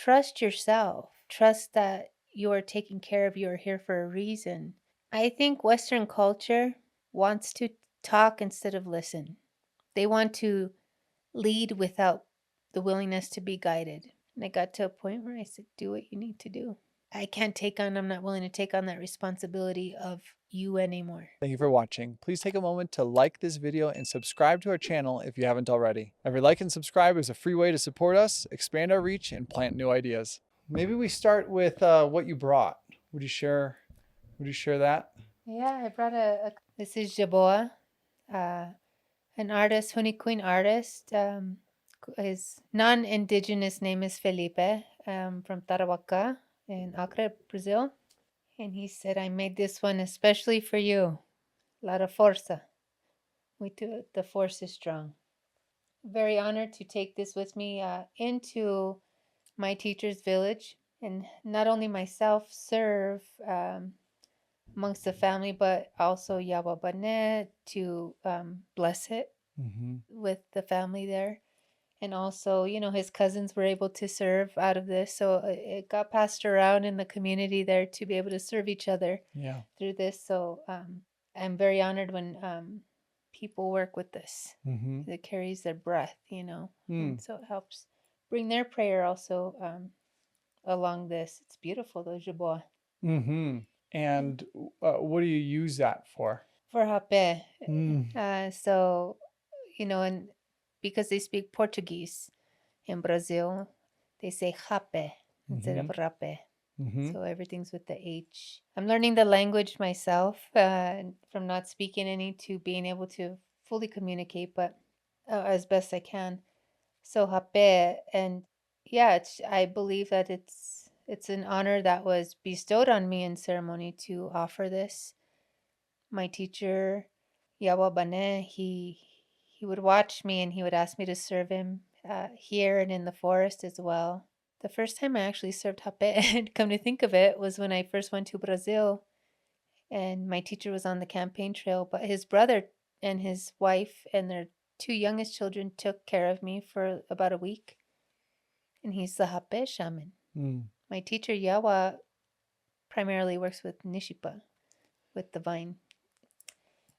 trust yourself. Trust that you are taken care of. You are here for a reason. I think Western culture wants to talk instead of listen. They want to lead without the willingness to be guided. And I got to a point where I said, do what you need to do. I'm not willing to take on that responsibility of you anymore. Thank you for watching. Please take a moment to like this video and subscribe to our channel if you haven't already. Every like and subscribe is a free way to support us, expand our reach, and plant new ideas. Maybe we start with what you brought. Would you share that? Yeah, I brought this is Jaboa, an artist, Honey Queen artist. His non-indigenous name is Felipe, from Tarapacá in Acre, Brazil. And he said, I made this one especially for you. La forza. We do it. The force is strong. Very honored to take this with me into my teacher's village, and not only myself serve amongst the family, but also Yawa Banet to bless it with the family there. And also, his cousins were able to serve out of this. So it got passed around in the community there to be able to serve each other through this. So I'm very honored when people work with this. It carries their breath, and so it helps bring their prayer also along this. It's beautiful, though, Jaboa. And what do you use that for? For hape. So, and because they speak Portuguese in Brazil, they say hape instead of rape. So everything's with the H. I'm learning the language myself, from not speaking any to being able to fully communicate, but as best I can. So hape, and yeah, I believe that it's an honor that was bestowed on me in ceremony to offer this. My teacher, Yawa Bane, he would watch me and he would ask me to serve him here and in the forest as well. The first time I actually served hape, come to think of it, was when I first went to Brazil, and my teacher was on the campaign trail, but his brother and his wife and their two youngest children took care of me for about a week, and he's the hape shaman. My teacher, Yawa, primarily works with Nishipa, with the vine.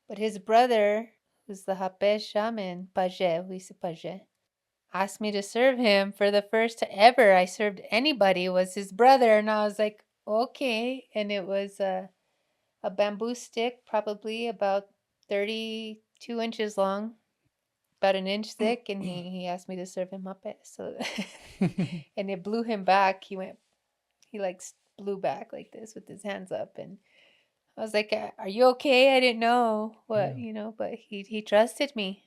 But his brother, who's the hape shaman, Paje, we say Paje, asked me to serve him. For the first ever I served anybody was his brother, and I was like, okay. And it was a bamboo stick, probably about 32 inches long, about an inch thick, and he asked me to serve him hape. So, and it blew him back. He like blew back like this with his hands up, and I was like, "Are you okay?" I didn't know what, but he trusted me.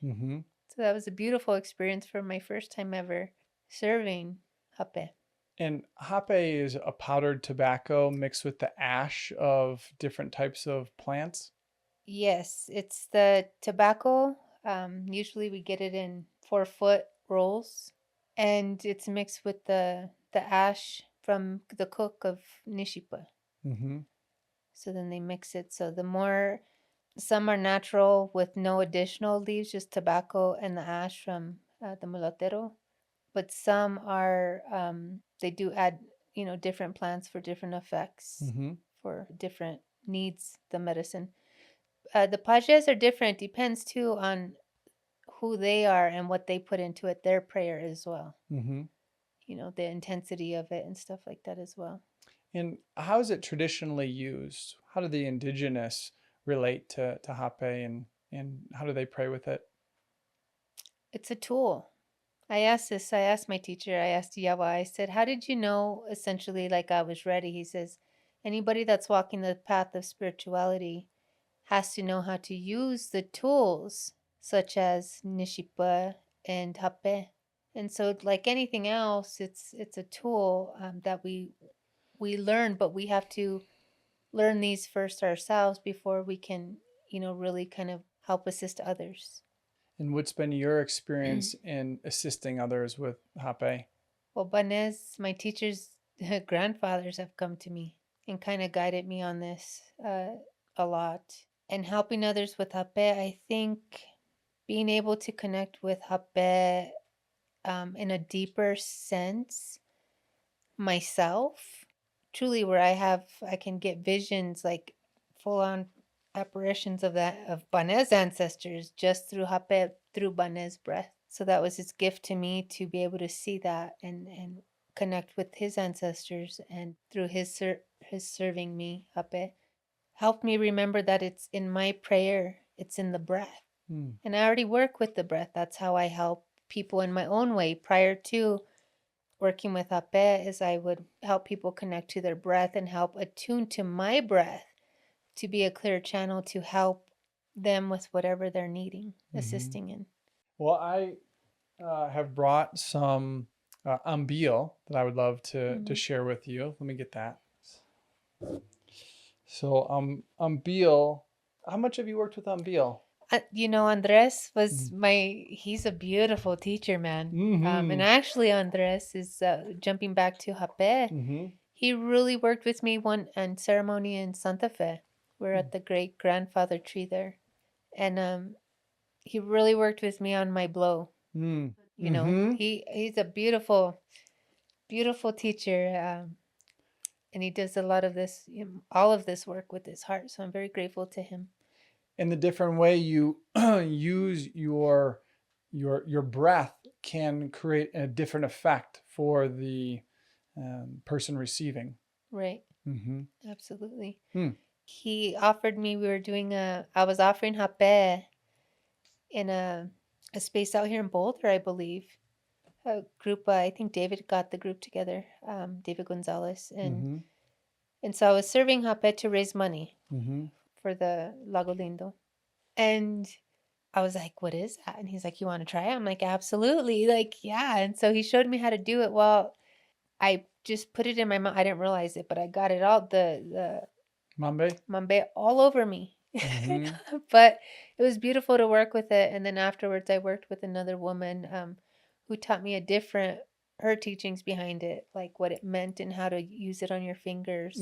So that was a beautiful experience for my first time ever serving hape. And hape is a powdered tobacco mixed with the ash of different types of plants. Yes, it's the tobacco. Usually we get it in 4-foot rolls, and it's mixed with the ash from the cook of Nishipa. So then they mix it. So some are natural with no additional leaves, just tobacco and the ash from the mulatero. But some are, they do add, different plants for different effects, for different needs, the medicine. The pages are different, depends too on who they are and what they put into it, their prayer as well. The intensity of it and stuff like that as well. And how is it traditionally used? How do the indigenous relate to hape, and how do they pray with it? It's a tool. I asked my teacher, I asked Yawa, I said, how did you know essentially like I was ready? He says, anybody that's walking the path of spirituality has to know how to use the tools such as Nishipa and Hape. And so like anything else, it's a tool that we learn, but we have to learn these first ourselves before we can, really kind of help assist others. And what's been your experience in assisting others with hape? Well, Banez, my teacher's grandfathers have come to me and kind of guided me on this a lot. And helping others with hape, I think being able to connect with hape in a deeper sense myself, truly, where I can get visions, like full on apparitions of Bane's ancestors just through Hape, through Bane's breath. So that was his gift to me, to be able to see that and connect with his ancestors, and through his serving me, Hape, helped me remember that it's in my prayer, it's in the breath. And I already work with the breath. That's how I help people in my own way. Prior to working with Hape, is I would help people connect to their breath and help attune to my breath to be a clear channel to help them with whatever they're needing, assisting in. Well, I have brought some ambil that I would love to share with you. Let me get that. So ambil, how much have you worked with ambil? Andres was he's a beautiful teacher, man. And actually, Andres is jumping back to Hape. He really worked with me one on ceremony in Santa Fe. We're at the great grandfather tree there. And he really worked with me on my blow. He's a beautiful, beautiful teacher. And he does a lot of this, all of this work with his heart. So I'm very grateful to him. And the different way you use your breath can create a different effect for the person receiving. Right. Absolutely. He offered me, I was offering Hape in a space out here in Boulder, I believe. A group, I think David got the group together, David Gonzalez. And so I was serving Hape to raise money for the Lago Lindo. And I was like, what is that? And he's like, you want to try it? I'm like, absolutely. Like, yeah. And so he showed me how to do it. Well, I just put it in my mouth. I didn't realize it, but I got it all, the mambe all over me. But it was beautiful to work with it. And then afterwards, I worked with another woman who taught me her teachings behind it, like what it meant and how to use it on your fingers.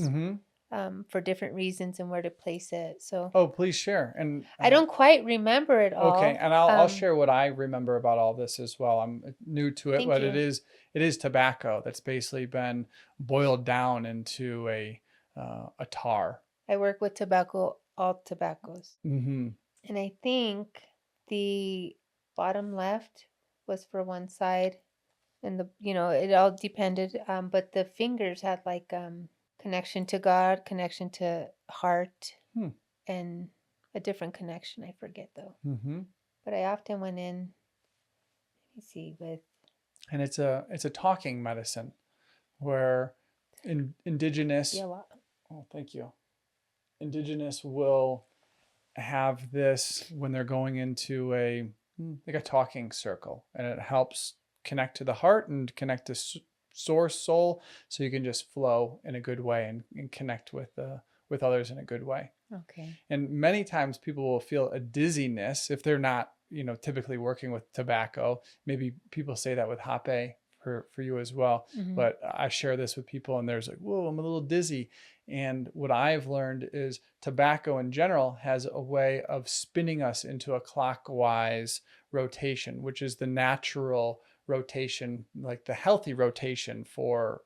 For different reasons and where to place it. So please share. And I don't quite remember it all. Okay, and I'll share what I remember about all this as well. I'm new to it, but you. it is tobacco that's basically been boiled down into a tar. I work with all tobaccos. And I think the bottom left was for one side, and it all depended. But the fingers had like connection to God, connection to heart, and a different connection. I forget though. But I often went in. Let me see with. And it's a talking medicine, where Indigenous. Yeah. Oh, thank you. Indigenous will have this when they're going into a talking circle, and it helps connect to the heart and connect to source soul, so you can just flow in a good way and connect with others in a good way. Okay. And many times people will feel a dizziness if they're not typically working with tobacco. Maybe people say that with Hape for you as well. But I share this with people and there's like, whoa, I'm a little dizzy. And what I've learned is tobacco in general has a way of spinning us into a clockwise rotation, which is the natural rotation, like the healthy rotation for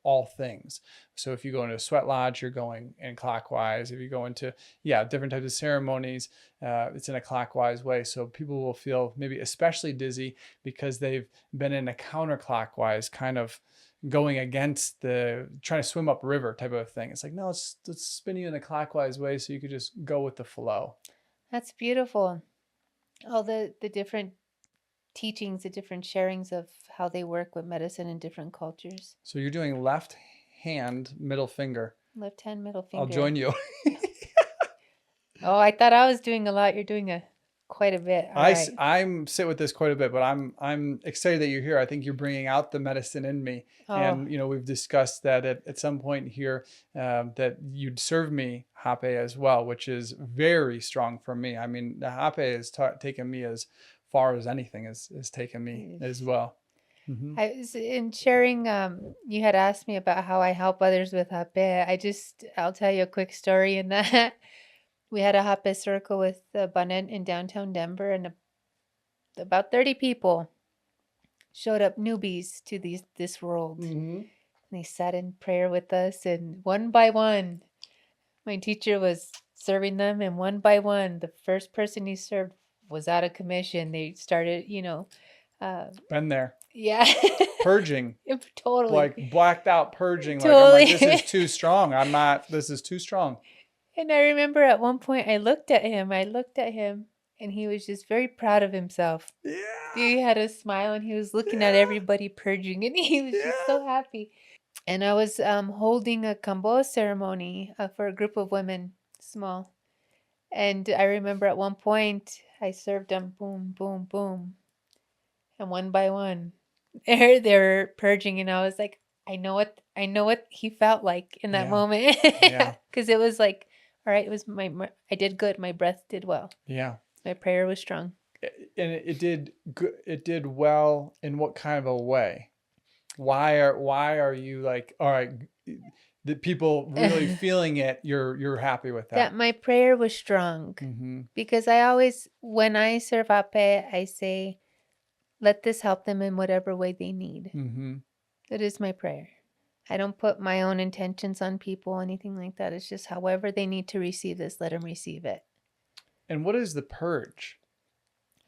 all things. So if you go into a sweat lodge, you're going in clockwise. If you go into different types of ceremonies, it's in a clockwise way. So people will feel maybe especially dizzy because they've been in a counterclockwise kind of going against trying to swim up river type of thing. It's like, no, let's spin you in a clockwise way so you could just go with the flow. That's beautiful. All the different teachings, the different sharings of how they work with medicine in different cultures. So you're doing left hand, middle finger. Left hand, middle finger. I'll join you. Oh, I thought I was doing a lot. You're doing quite a bit. I'm sit with this quite a bit, but I'm excited that you're here. I think you're bringing out the medicine in me. And we've discussed that at some point here that you'd serve me Hape as well, which is very strong for me. I mean, the Hape has taken me as far as anything has taken me as well. I was in sharing, you had asked me about how I help others with Hape. I'll tell you a quick story in that. We had a Hape circle with Banet in downtown Denver, and about 30 people showed up, newbies to this world. They sat in prayer with us, and one by one, my teacher was serving them, and one by one, the first person he served was out of commission. They started, Been there. yeah, Purging. totally, Like blacked out purging. Like, I'm like, this totally. is too strong. This is too strong. And I remember at one point I looked at him, and he was just very proud of himself. Yeah. He had a smile and he was looking at everybody purging, and he was just so happy. And I was holding a kambo ceremony for a group of women, small. And I remember at one point I served them boom, boom, boom. And one by one, they're purging, and I was like, I know what he felt like in that Yeah. moment. Yeah. Because it was like, all right, it was I did good. My breath did well. Yeah. My prayer was strong. And it did good. It did well in what kind of a way? Why are you like, all right, the people really feeling it, you're happy with that? That my prayer was strong. Mm-hmm. Because I always, when I serve ape, I say, let this help them in whatever way they need. Mm-hmm. That is my prayer. I don't put my own intentions on people, anything like that. It's just however they need to receive this, let them receive it. And what is the purge?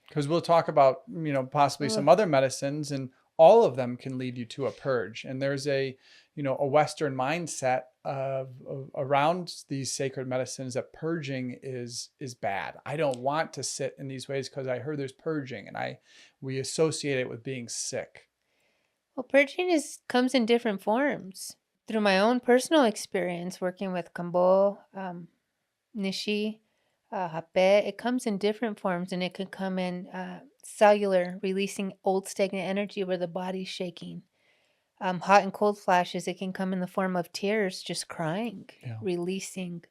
Because we'll talk about, possibly some other medicines, and all of them can lead you to a purge. And there's a Western mindset of around these sacred medicines that purging is bad. I don't want to sit in these ways because I heard there's purging, and we associate it with being sick. Well, purging comes in different forms. Through my own personal experience working with kambo, nishi, hape, it comes in different forms, and it can come in cellular, releasing old stagnant energy where the body's shaking. Hot and cold flashes, it can come in the form of tears, just crying, releasing.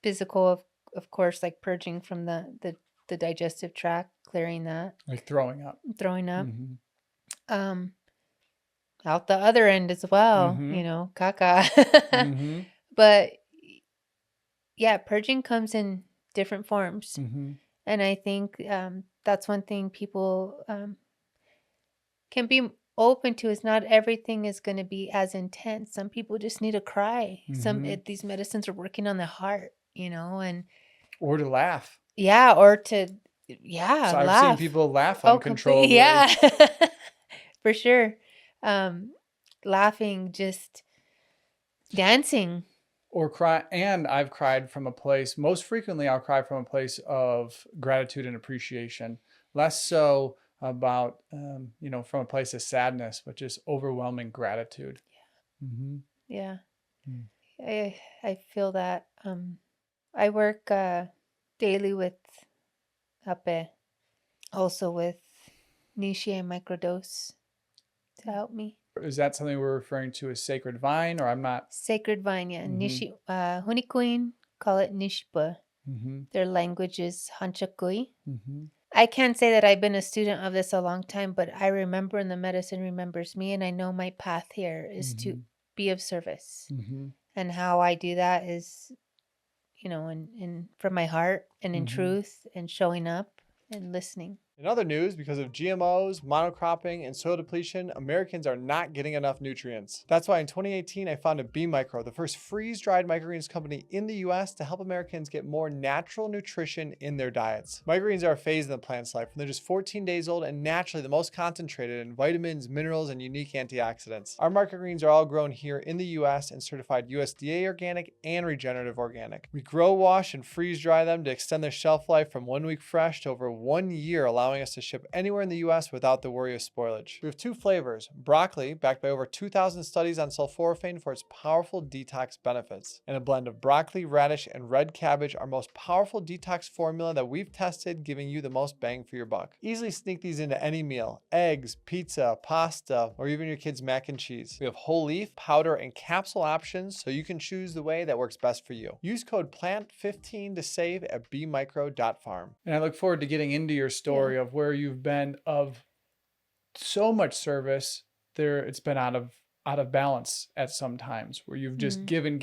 Physical, of course, like purging from the digestive tract, clearing that. Like throwing up. Mm-hmm. Out the other end as well, caca. Mm-hmm. But yeah, purging comes in different forms. Mm-hmm. And I think that's one thing people can be open to, is not everything is going to be as intense. Some people just need to cry. Mm-hmm. These medicines are working on the heart, and or to laugh. Yeah, or to So laugh. I've seen people laugh Completely, uncontrollably. yeah. For sure. Laughing, just dancing. Or cry. And I've cried from a place, most frequently I'll cry from a place of gratitude and appreciation. Less so about, from a place of sadness, but just overwhelming gratitude. Yeah. Mm-hmm. Yeah. I feel that. I work daily with Ape, also with Nishi and Microdose to help me. Is that something we're referring to as sacred vine, or I'm not? Sacred vine, yeah. Mm-hmm. Nishi, Hunikuin call it Nishpa. Mm-hmm. Their language is Hanchakui. Mm-hmm. I can't say that I've been a student of this a long time, but I remember, and the medicine remembers me, and I know my path here is to be of service. Mm-hmm. And how I do that is, in from my heart and in truth, and showing up and listening. In other news, because of GMOs, monocropping, and soil depletion, Americans are not getting enough nutrients. That's why in 2018, I founded B Micro, the first freeze-dried microgreens company in the US to help Americans get more natural nutrition in their diets. Microgreens are a phase in the plant's life, and they're just 14 days old and naturally the most concentrated in vitamins, minerals, and unique antioxidants. Our microgreens are all grown here in the US and certified USDA organic and regenerative organic. We grow, wash, and freeze-dry them to extend their shelf life from 1 week fresh to over 1 year, allowing us to ship anywhere in the US without the worry of spoilage. We have 2 flavors: broccoli, backed by over 2,000 studies on sulforaphane for its powerful detox benefits, and a blend of broccoli, radish, and red cabbage, our most powerful detox formula that we've tested, giving you the most bang for your buck. Easily sneak these into any meal: eggs, pizza, pasta, or even your kids' mac and cheese. We have whole leaf, powder, and capsule options, so you can choose the way that works best for you. Use code PLANT15 to save at bmicro.farm. And I look forward to getting into your story of where you've been of so much service there. It's been out of balance at some times, where you've just given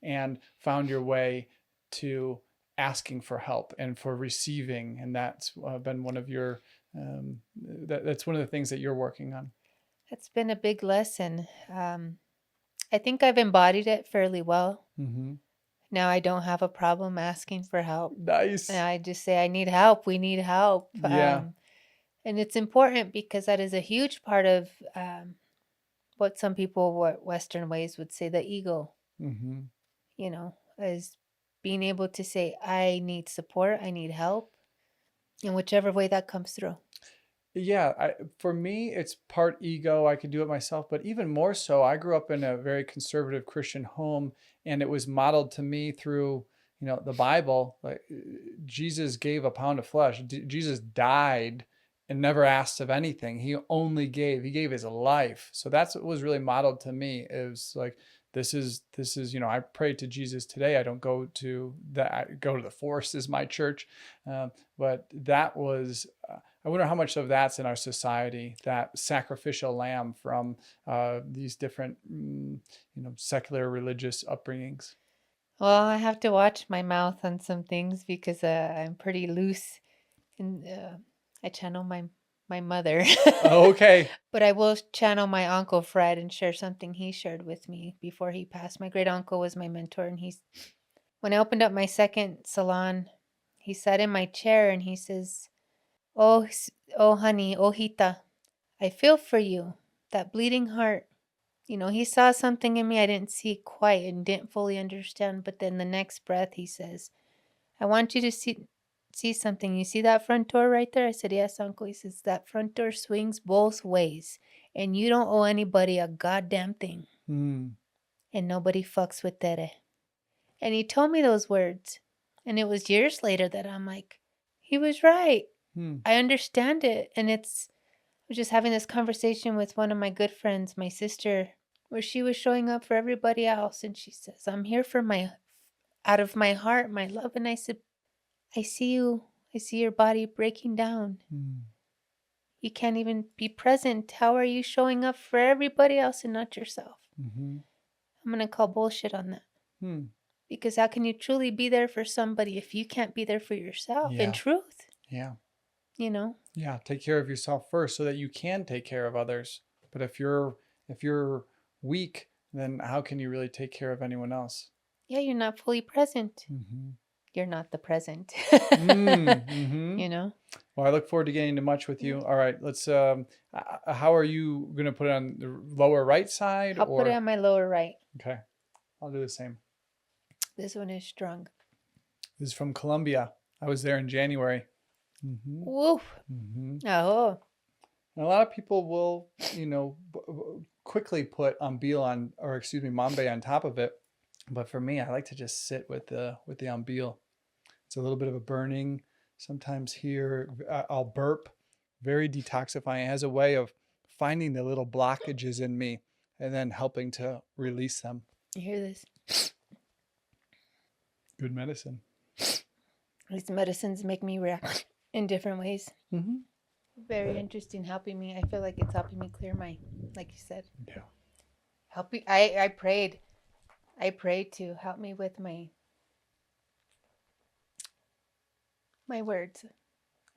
and found your way to asking for help and for receiving. And that's been one of your, that's one of the things that you're working on. It's been a big lesson. I think I've embodied it fairly well. Mm-hmm. Now I don't have a problem asking for help. And Nice. I just say, I need help. We need help. Yeah. And it's important because that is a huge part of what some people, what Western ways would say, the ego, Mm-hmm. is being able to say, I need support, I need help, in whichever way that comes through. Yeah, for me, it's part ego. I could do it myself, but even more so, I grew up in a very conservative Christian home, and it was modeled to me through, the Bible. Like Jesus gave a pound of flesh. Jesus died and never asked of anything. He only gave. He gave his life. So that's what was really modeled to me. It was like this is. I pray to Jesus today. I don't go to that. I go to the Forest is my church, but that was. I wonder how much of that's in our society, that sacrificial lamb from these different, secular religious upbringings. Well, I have to watch my mouth on some things because I'm pretty loose, and I channel my mother. Oh, okay. But I will channel my uncle Fred and share something he shared with me before he passed. My great uncle was my mentor, and when I opened up my second salon, he sat in my chair and he says, "Oh, oh, honey, ojita, I feel for you. That bleeding heart." He saw something in me I didn't see quite and didn't fully understand. But then the next breath, he says, "I want you to see something. You see that front door right there?" I said, "Yes, uncle." He says, "That front door swings both ways, and you don't owe anybody a goddamn thing, Mm. and nobody fucks with Tere." And he told me those words, and it was years later that I'm like, he was right. Mm. I understand it. And I was just having this conversation with one of my good friends, my sister, where she was showing up for everybody else, and she says, "I'm here for out of my heart, my love." And I said, "I see you. I see your body breaking down. Mm. You can't even be present. How are you showing up for everybody else and not yourself?" Mm-hmm. I'm going to call bullshit on that. Mm. Because how can you truly be there for somebody if you can't be there for yourself in Yeah. truth? Yeah. You know? Yeah. Take care of yourself first so that you can take care of others. But if you're weak, then how can you really take care of anyone else? Yeah, you're not fully present. Mm-hmm. You're not the present. Mm-hmm. You know? Well, I look forward to getting to much with you. All right, let's. How are you gonna put it on the lower right side I'll put it or? on my lower right. Okay, I'll do the same. This one is strong. This is from Colombia. I was there in January. Mm-hmm. Woo! Mm-hmm. Oh. And a lot of people will, quickly put mambe on top of it. But for me, I like to just sit with the ambil. It's a little bit of a burning. Sometimes here, I'll burp. Very detoxifying. It has a way of finding the little blockages in me and then helping to release them. You hear this? Good medicine. These medicines make me react in different ways. Mm-hmm. Very interesting, helping me. I feel like it's helping me clear like you said. Yeah. Helping. I prayed. I prayed to help me with my words.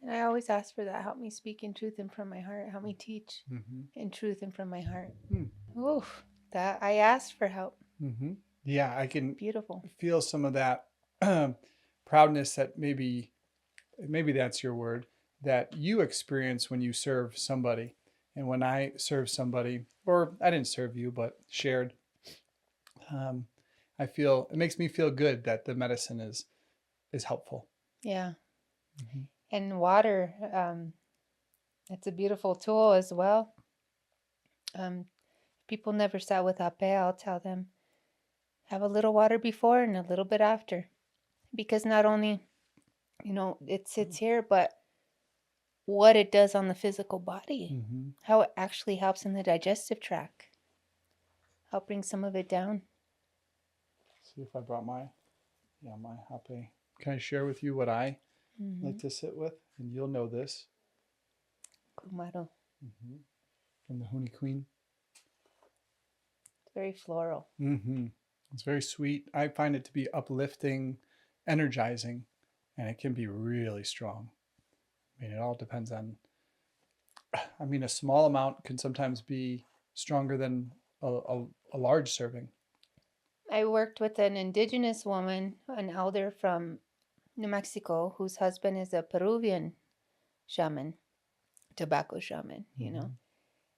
And I always ask for that. Help me speak in truth and from my heart. Help me teach in truth and from my heart. Oof. That I asked for help. Mm-hmm. Yeah, I can Beautiful. feel some of that proudness that maybe that's your word, that you experience when you serve somebody. And when I serve somebody, or I didn't serve you, but shared, I feel it makes me feel good that the medicine is helpful. Yeah. Mm-hmm. And water, it's a beautiful tool as well. People never sat with ape, I'll tell them, have a little water before and a little bit after. Because not only, it sits here, but what it does on the physical body, Mm-hmm. how it actually helps in the digestive tract, help bring some of it down. See if I brought my hape. Can I share with you what I like to sit with? And you'll know this. Kumaro. Mm-hmm. From the Honey Queen. It's very floral. Mm-hmm. It's very sweet. I find it to be uplifting, energizing, and it can be really strong. I mean, it all depends on I mean, a small amount can sometimes be stronger than a large serving. I worked with an indigenous woman, an elder from New Mexico, whose husband is a Peruvian shaman, tobacco shaman, you know.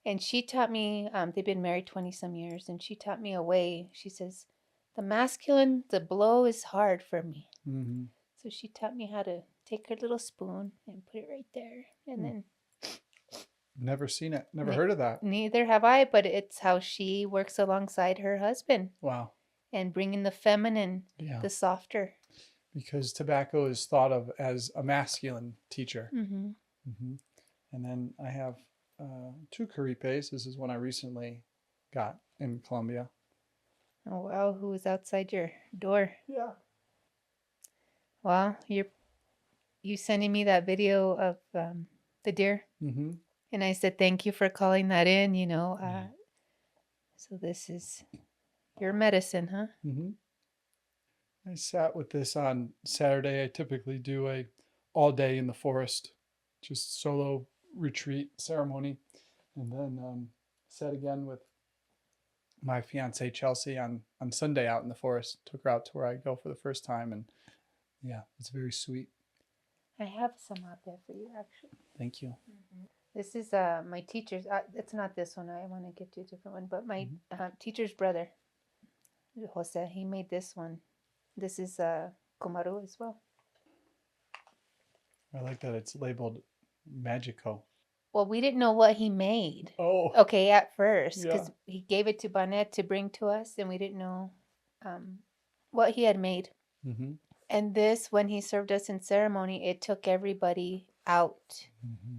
And she taught me, they've been married 20 some years, and she taught me a way. She says, the masculine, the blow is hard for me. Mm-hmm. So she taught me how to take her little spoon and put it right there. And then Never seen it. Never heard of that. neither have I, but it's how she works alongside her husband Wow. and bringing the feminine, Yeah. the softer. Because tobacco is thought of as a masculine teacher. Mm-hmm. Mm-hmm. And then I have 2 caripes. This is one I recently got in Colombia. Oh, wow. Who was outside your door? Yeah. Well, you sending me that video of the deer? Mm-hmm. And I said, thank you for calling that in, you know. So this is your medicine, huh? Mm-hmm. I sat with this on Saturday. I typically do a all day in the forest, just solo retreat ceremony. And then sat again with my fiance Chelsea on Sunday out in the forest. Took her out to where I go for the first time. And yeah, it's very sweet. I have some out there for you, actually. Thank you. Mm-hmm. This is my teacher's. It's not this one. I want to get you a different one. But my teacher's brother, Jose, he made this one. This is Komaru as well. I like that it's labeled Magico. Well, we didn't know what he made. Oh. Okay, at first, Yeah. because he gave it to Bonnet to bring to us, and we didn't know what he had made. Mm-hmm. And this, when he served us in ceremony, it took everybody out. Mm-hmm.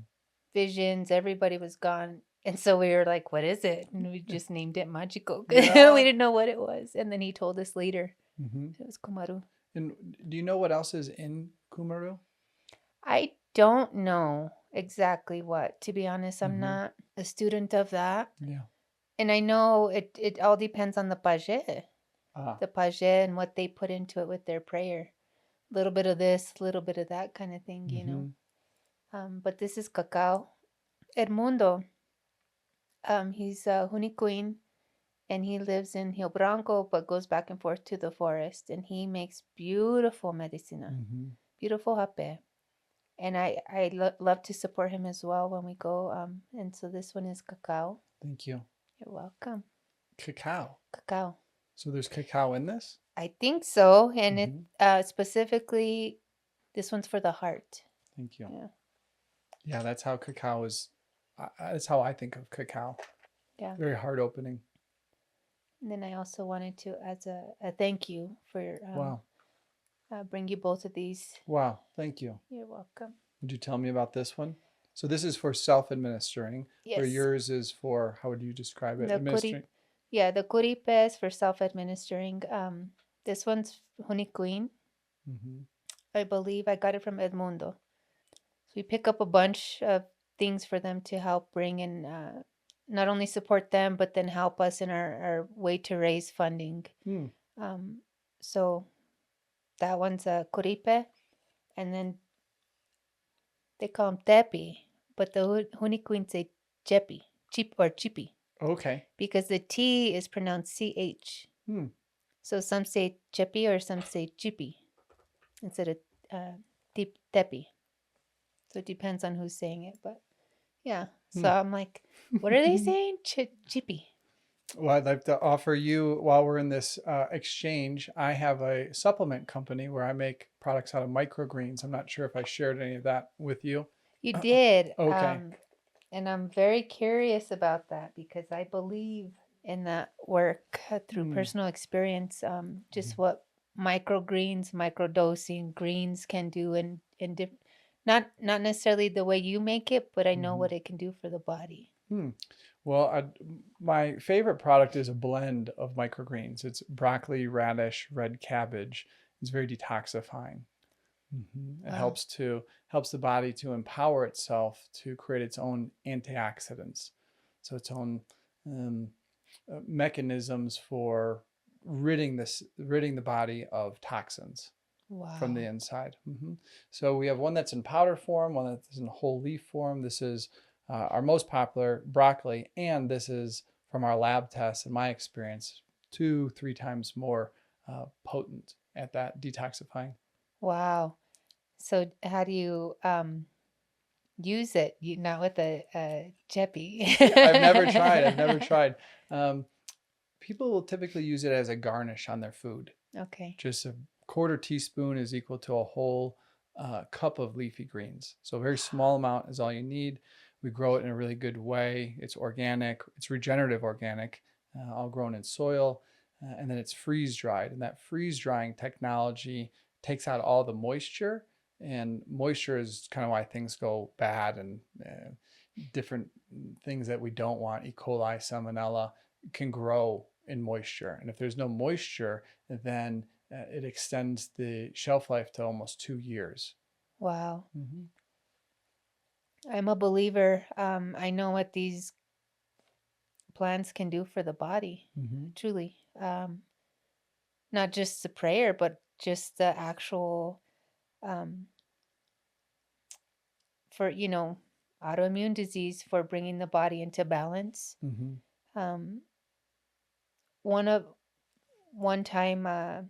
Visions, everybody was gone. And so we were like, what is it? And we just named it Magico. Yeah. We didn't know what it was. And then he told us later. Mm-hmm. It was Komaru. And do you know what else is in Kumaru? I don't know exactly what. To be honest, I'm Mhm. not a student of that. Yeah. And I know it all depends on the paje. Ah. The paje and what they put into it with their prayer. A little bit of this, a little bit of that kind of thing, you know. But this is cacao. Edmundo, he's a Huniquin, and he lives in Rio Branco, but goes back and forth to the forest. And he makes beautiful medicina, Mm-hmm. beautiful hape. And I love to support him as well when we go. And so this one is cacao. Thank you. You're welcome. Cacao. Cacao. So there's cacao in this? I think so. And Mhm. it specifically, this one's for the heart. Thank you. Yeah. Yeah, that's how cacao is. That's how I think of cacao. Yeah. Very heart opening. And then I also wanted to, as a thank you for Wow. bring you both of these. Wow. Thank you. You're welcome. Would you tell me about this one? So this is for self-administering. Yes. Where yours is for, how would you describe it? Administering. The curipe is for self-administering. This one's Huniquin. Mm-hmm. I believe I got it from Edmundo. So we pick up a bunch of things for them to help bring in, not only support them, but then help us in our way to raise funding. So that one's a curipe, and then they call them tepi, but the Huniquin say chepi, cheap or chippy. Okay. Because the T is pronounced CH. So some say chepi or some say chippy instead of tepi. So it depends on who's saying it, but yeah. So I'm like, what are they saying? Chippy. Well, I'd like to offer you, while we're in this exchange, I have a supplement company where I make products out of microgreens. I'm not sure if I shared any of that with you. You did. Okay. And I'm very curious about that because I believe in that work through personal experience, just what microgreens, microdosing greens can do in different, not necessarily the way you make it, but I know what it can do for the body. Well, my favorite product is a blend of microgreens. It's broccoli, radish, red cabbage. It's very detoxifying. It helps the body to empower itself to create its own antioxidants, so its own mechanisms for ridding the body of toxins from the inside. So we have one that's in powder form, one that's in whole leaf form. This is are most popular, broccoli, and this is from our lab tests, in my experience, 2-3 times more potent at that detoxifying. Wow. So how do you use it? You not with a Jeppy. I've never tried. I've never tried. Um, People will typically use it as a garnish on their food. Okay. Just a quarter teaspoon is equal to a whole cup of leafy greens. So a very small amount is all you need. We grow it in a really good way. It's organic. It's regenerative organic, all grown in soil. And then it's freeze dried. And that freeze drying technology takes out all the moisture. And moisture is kind of why things go bad and different things that we don't want, E. coli, salmonella, can grow in moisture. And if there's no moisture, then it extends the shelf life to almost 2 years. Wow. I'm a believer. I know what these plants can do for the body, truly. Not just the prayer, but just the actual, for, autoimmune disease, for bringing the body into balance. Um, one time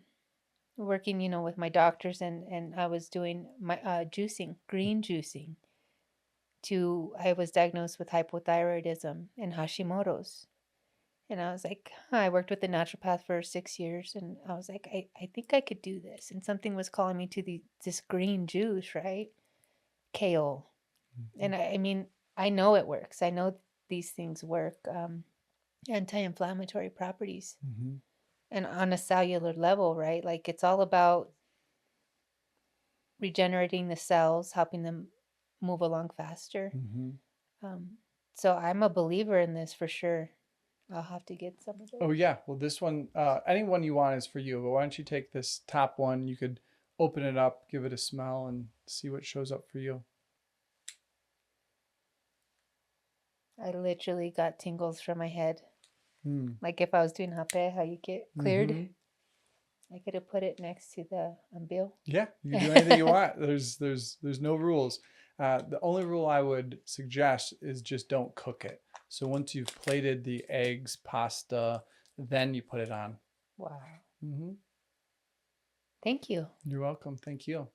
working, with my doctors, and I was doing my juicing, green juicing. I was diagnosed with hypothyroidism and Hashimoto's. And I was like, I worked with a naturopath for 6 years, and I was like, I think I could do this. And something was calling me to this green juice, right? Kale. And I mean, I know it works. I know these things work, anti-inflammatory properties. And on a cellular level, right? Like, it's all about regenerating the cells, helping them move along faster. So I'm a believer in this for sure. I'll have to get some of those. Oh yeah, well this one, any one you want is for you, but why don't you take this top one? You could open it up, give it a smell, and see what shows up for you. I literally got tingles from my head. Like if I was doing hape, how you get cleared. I could have put it next to the bill. Yeah, you can do anything you want. There's no rules. The only rule I would suggest is just don't cook it. So once you've plated the eggs, pasta, then you put it on. Wow. Thank you. You're welcome. Thank you.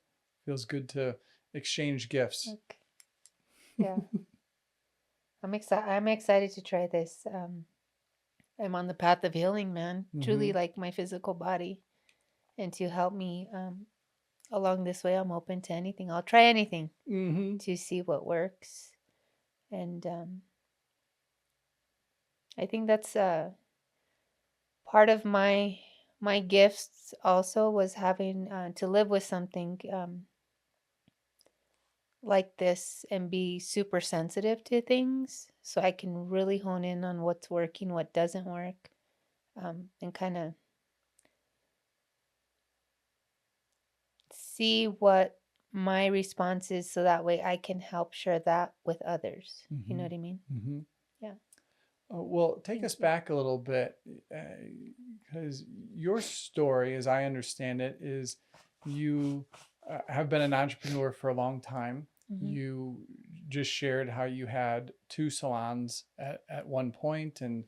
Feels good to exchange gifts. Okay. Yeah. I'm excited to try this. I'm on the path of healing, man. Truly, like my physical body, and to help me along this way, I'm open to anything. I'll try anything to see what works, and I think that's part of my gifts. Also, was having to live with something like this and be super sensitive to things, so I can really hone in on what's working, what doesn't work, and kind of see what my response is, so that way I can help share that with others. You know what I mean? Yeah. Well, take us back a little bit, because your story, as I understand it, is you have been an entrepreneur for a long time. You just shared how you had 2 salons at one point, and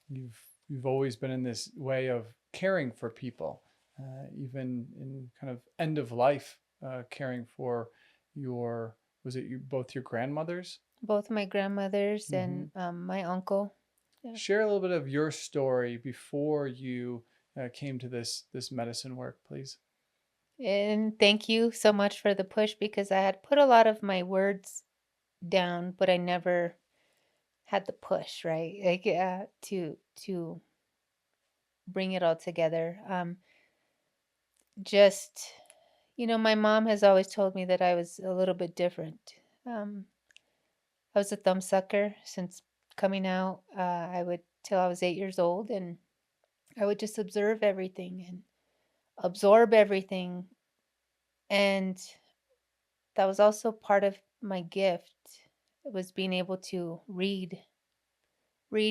you've always been in this way of caring for people, even in kind of end of life, caring for both your grandmothers? Both my grandmothers and my uncle. Yeah. Share a little bit of your story before you came to this medicine work, please. And thank you so much for the push, because I had put a lot of my words down, but I never had the push, right? Like to bring it all together. Just, my mom has always told me that I was a little bit different. I was a thumb sucker since coming out. I would till I was 8 years old, and I would just observe everything and absorb everything. And that was also part of my gift. It was being able to read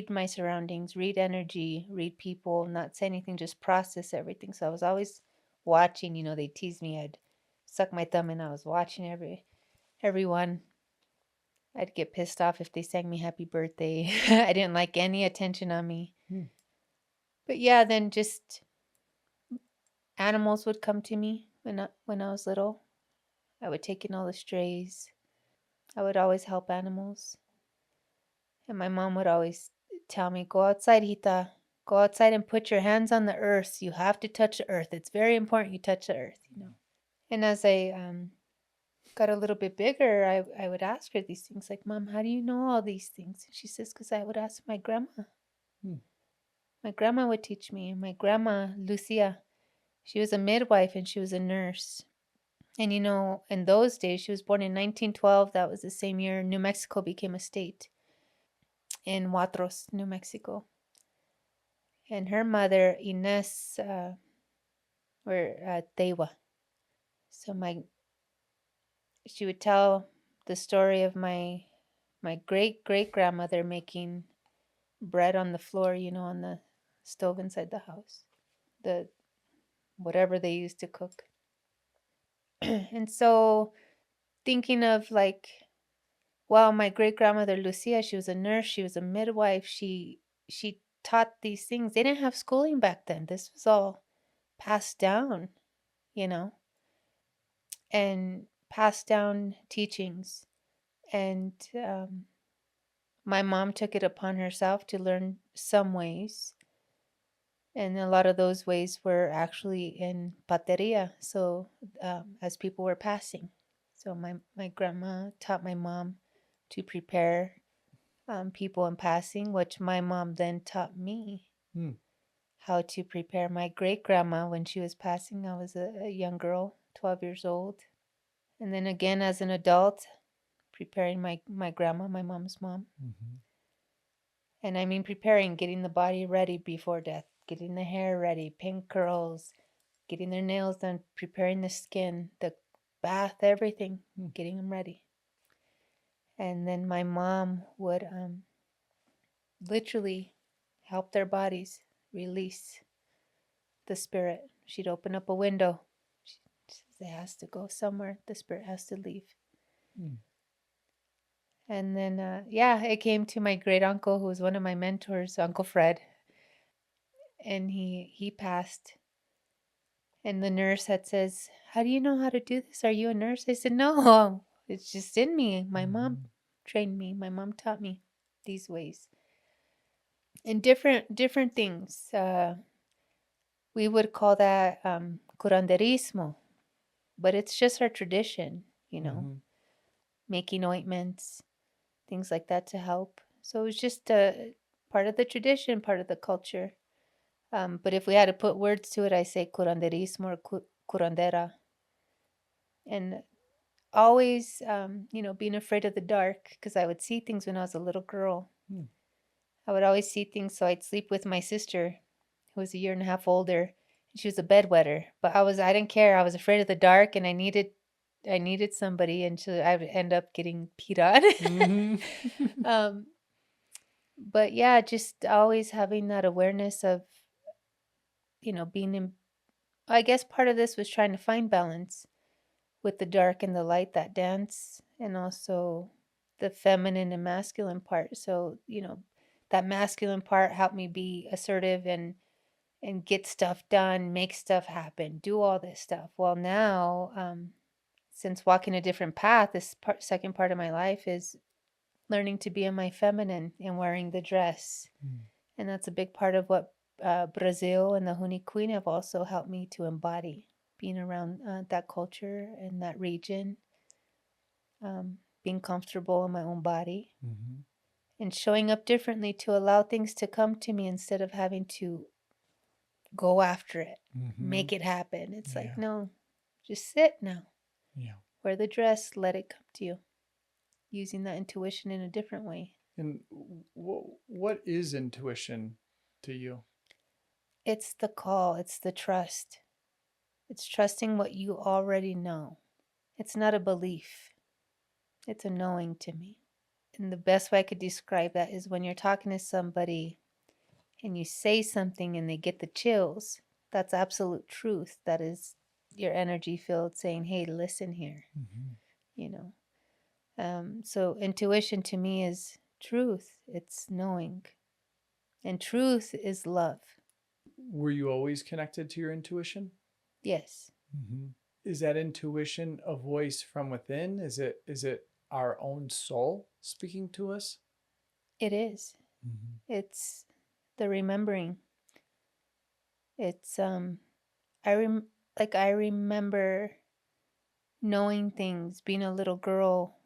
my surroundings, read energy, read people, not say anything, just process everything. So I was always watching. They teased me. I'd suck my thumb and I was watching everyone. I'd get pissed off if they sang me happy birthday. I didn't like any attention on me. But yeah, then just animals would come to me when I was little. I would take in all the strays. I would always help animals. And my mom would always tell me, go outside, Hita. Go outside and put your hands on the earth. You have to touch the earth. It's very important you touch the earth, you know. And as I got a little bit bigger, I would ask her these things like, Mom, how do you know all these things? And she says, because I would ask my grandma. My grandma would teach me. My grandma, Lucia, she was a midwife and she was a nurse. And you know, in those days, she was born in 1912. That was the same year New Mexico became a state in Watros, New Mexico. And her mother, Ines, were Tewa. So she would tell the story of my great great grandmother making bread on the floor, you know, on the stove inside the house, the whatever they used to cook. And so thinking of like, wow, my great grandmother Lucia, she was a nurse, she was a midwife, she taught these things. They didn't have schooling back then. This was all passed down, you know, and passed down teachings. And my mom took it upon herself to learn some ways. And a lot of those ways were actually in pateria. So as people were passing. So my grandma taught my mom to prepare people in passing, which my mom then taught me how to prepare my great grandma when she was passing. I was a young girl, 12 years old. And then again as an adult, preparing my grandma, my mom's mom. And I mean preparing, getting the body ready before death, getting the hair ready, pink curls, getting their nails done, preparing the skin, the bath, everything, getting them ready. And then my mom would literally help their bodies release the spirit. She'd open up a window. She says it has to go somewhere. The spirit has to leave. And then, yeah, it came to my great uncle, who was one of my mentors, Uncle Fred. And he passed. And the nurse had says, how do you know how to do this? Are you a nurse? I said, no, it's just in me. My mom trained me. My mom taught me these ways. And different things. We would call that curanderismo, but it's just our tradition, you know, making ointments, things like that to help. So it was just a part of the tradition, part of the culture. But if we had to put words to it, I say curanderismo or curandera. And always, you know, being afraid of the dark because I would see things when I was a little girl. I would always see things, so I'd sleep with my sister, who was a year and a half older. She was a bedwetter, but I didn't care. I was afraid of the dark, and I needed somebody, and so I would end up getting peed on. But yeah, just always having that awareness of, you know, being in. I guess part of this was trying to find balance with the dark and the light, that dance, and also the feminine and masculine part. So, you know, that masculine part helped me be assertive and get stuff done, make stuff happen, do all this stuff. Well, now, since walking a different path, second part of my life is learning to be in my feminine and wearing the dress. And that's a big part of what Brazil and the Huni Queen have also helped me to embody, being around that culture and that region, being comfortable in my own body, and showing up differently to allow things to come to me instead of having to go after it, make it happen. It's like, no, just sit now. Wear the dress, let it come to you, using that intuition in a different way. And what is intuition to you? It's the call, it's the trust. It's trusting what you already know. It's not a belief, it's a knowing to me. And the best way I could describe that is when you're talking to somebody and you say something and they get the chills, that's absolute truth. That is your energy field saying, hey, listen here, you know. So intuition to me is truth. It's knowing. And truth is love. Were you always connected to your intuition? Yes, Is that intuition a voice from within? Is it our own soul speaking to us? it is. It's the remembering. It's I I remember knowing things, being a little girl,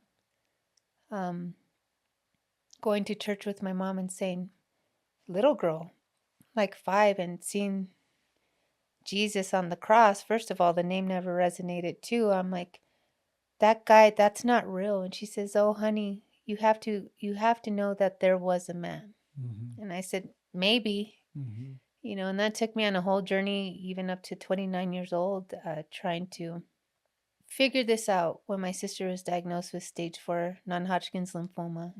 um, going to church with my mom and saying, little girl, like 5, and seeing Jesus on the cross. First of all, the name never resonated too. I'm like, that guy, that's not real. And she says, oh honey, you have to know that there was a man. And I said, maybe, and that took me on a whole journey, even up to 29 years old, trying to figure this out when my sister was diagnosed with stage 4 non-Hodgkin's lymphoma.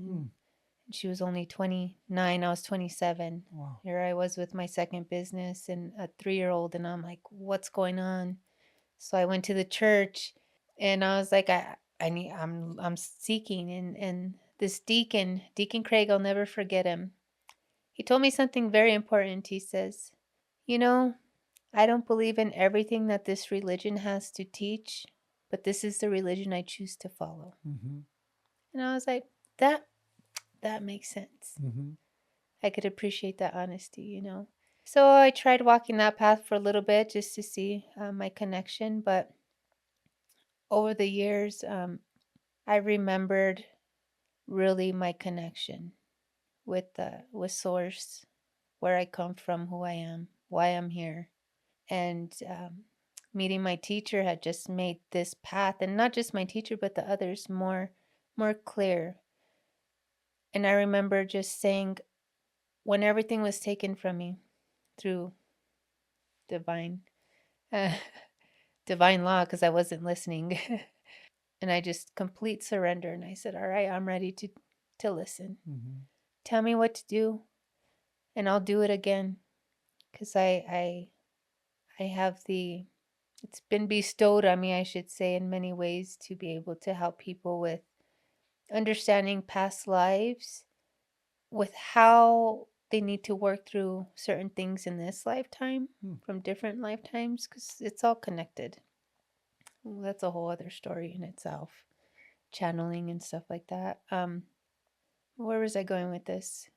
She was only 29. I was 27. Wow. Here I was with my second business and a 3-year-old, and I'm like, what's going on? So I went to the church, and I was like, I'm seeking, and this Deacon Craig, I'll never forget him. He told me something very important. He says, you know, I don't believe in everything that this religion has to teach, but this is the religion I choose to follow. And I was like, that makes sense. I could appreciate that honesty. So I tried walking that path for a little bit just to see my connection. But over the years, I remembered really my connection with Source, where I come from, who I am, why I'm here. And meeting my teacher had just made this path, and not just my teacher, but the others, more clear. And I remember just saying, when everything was taken from me through divine uh, divine law, because I wasn't listening, and I just complete surrender, and I said, all right, I'm ready to listen. Tell me what to do, and I'll do it again, because I have it's been bestowed on me, I should say, in many ways, to be able to help people with understanding past lives, with how they need to work through certain things in this lifetime from different lifetimes, because it's all connected. Well, that's a whole other story in itself, channeling and stuff like that. Where was I going with this?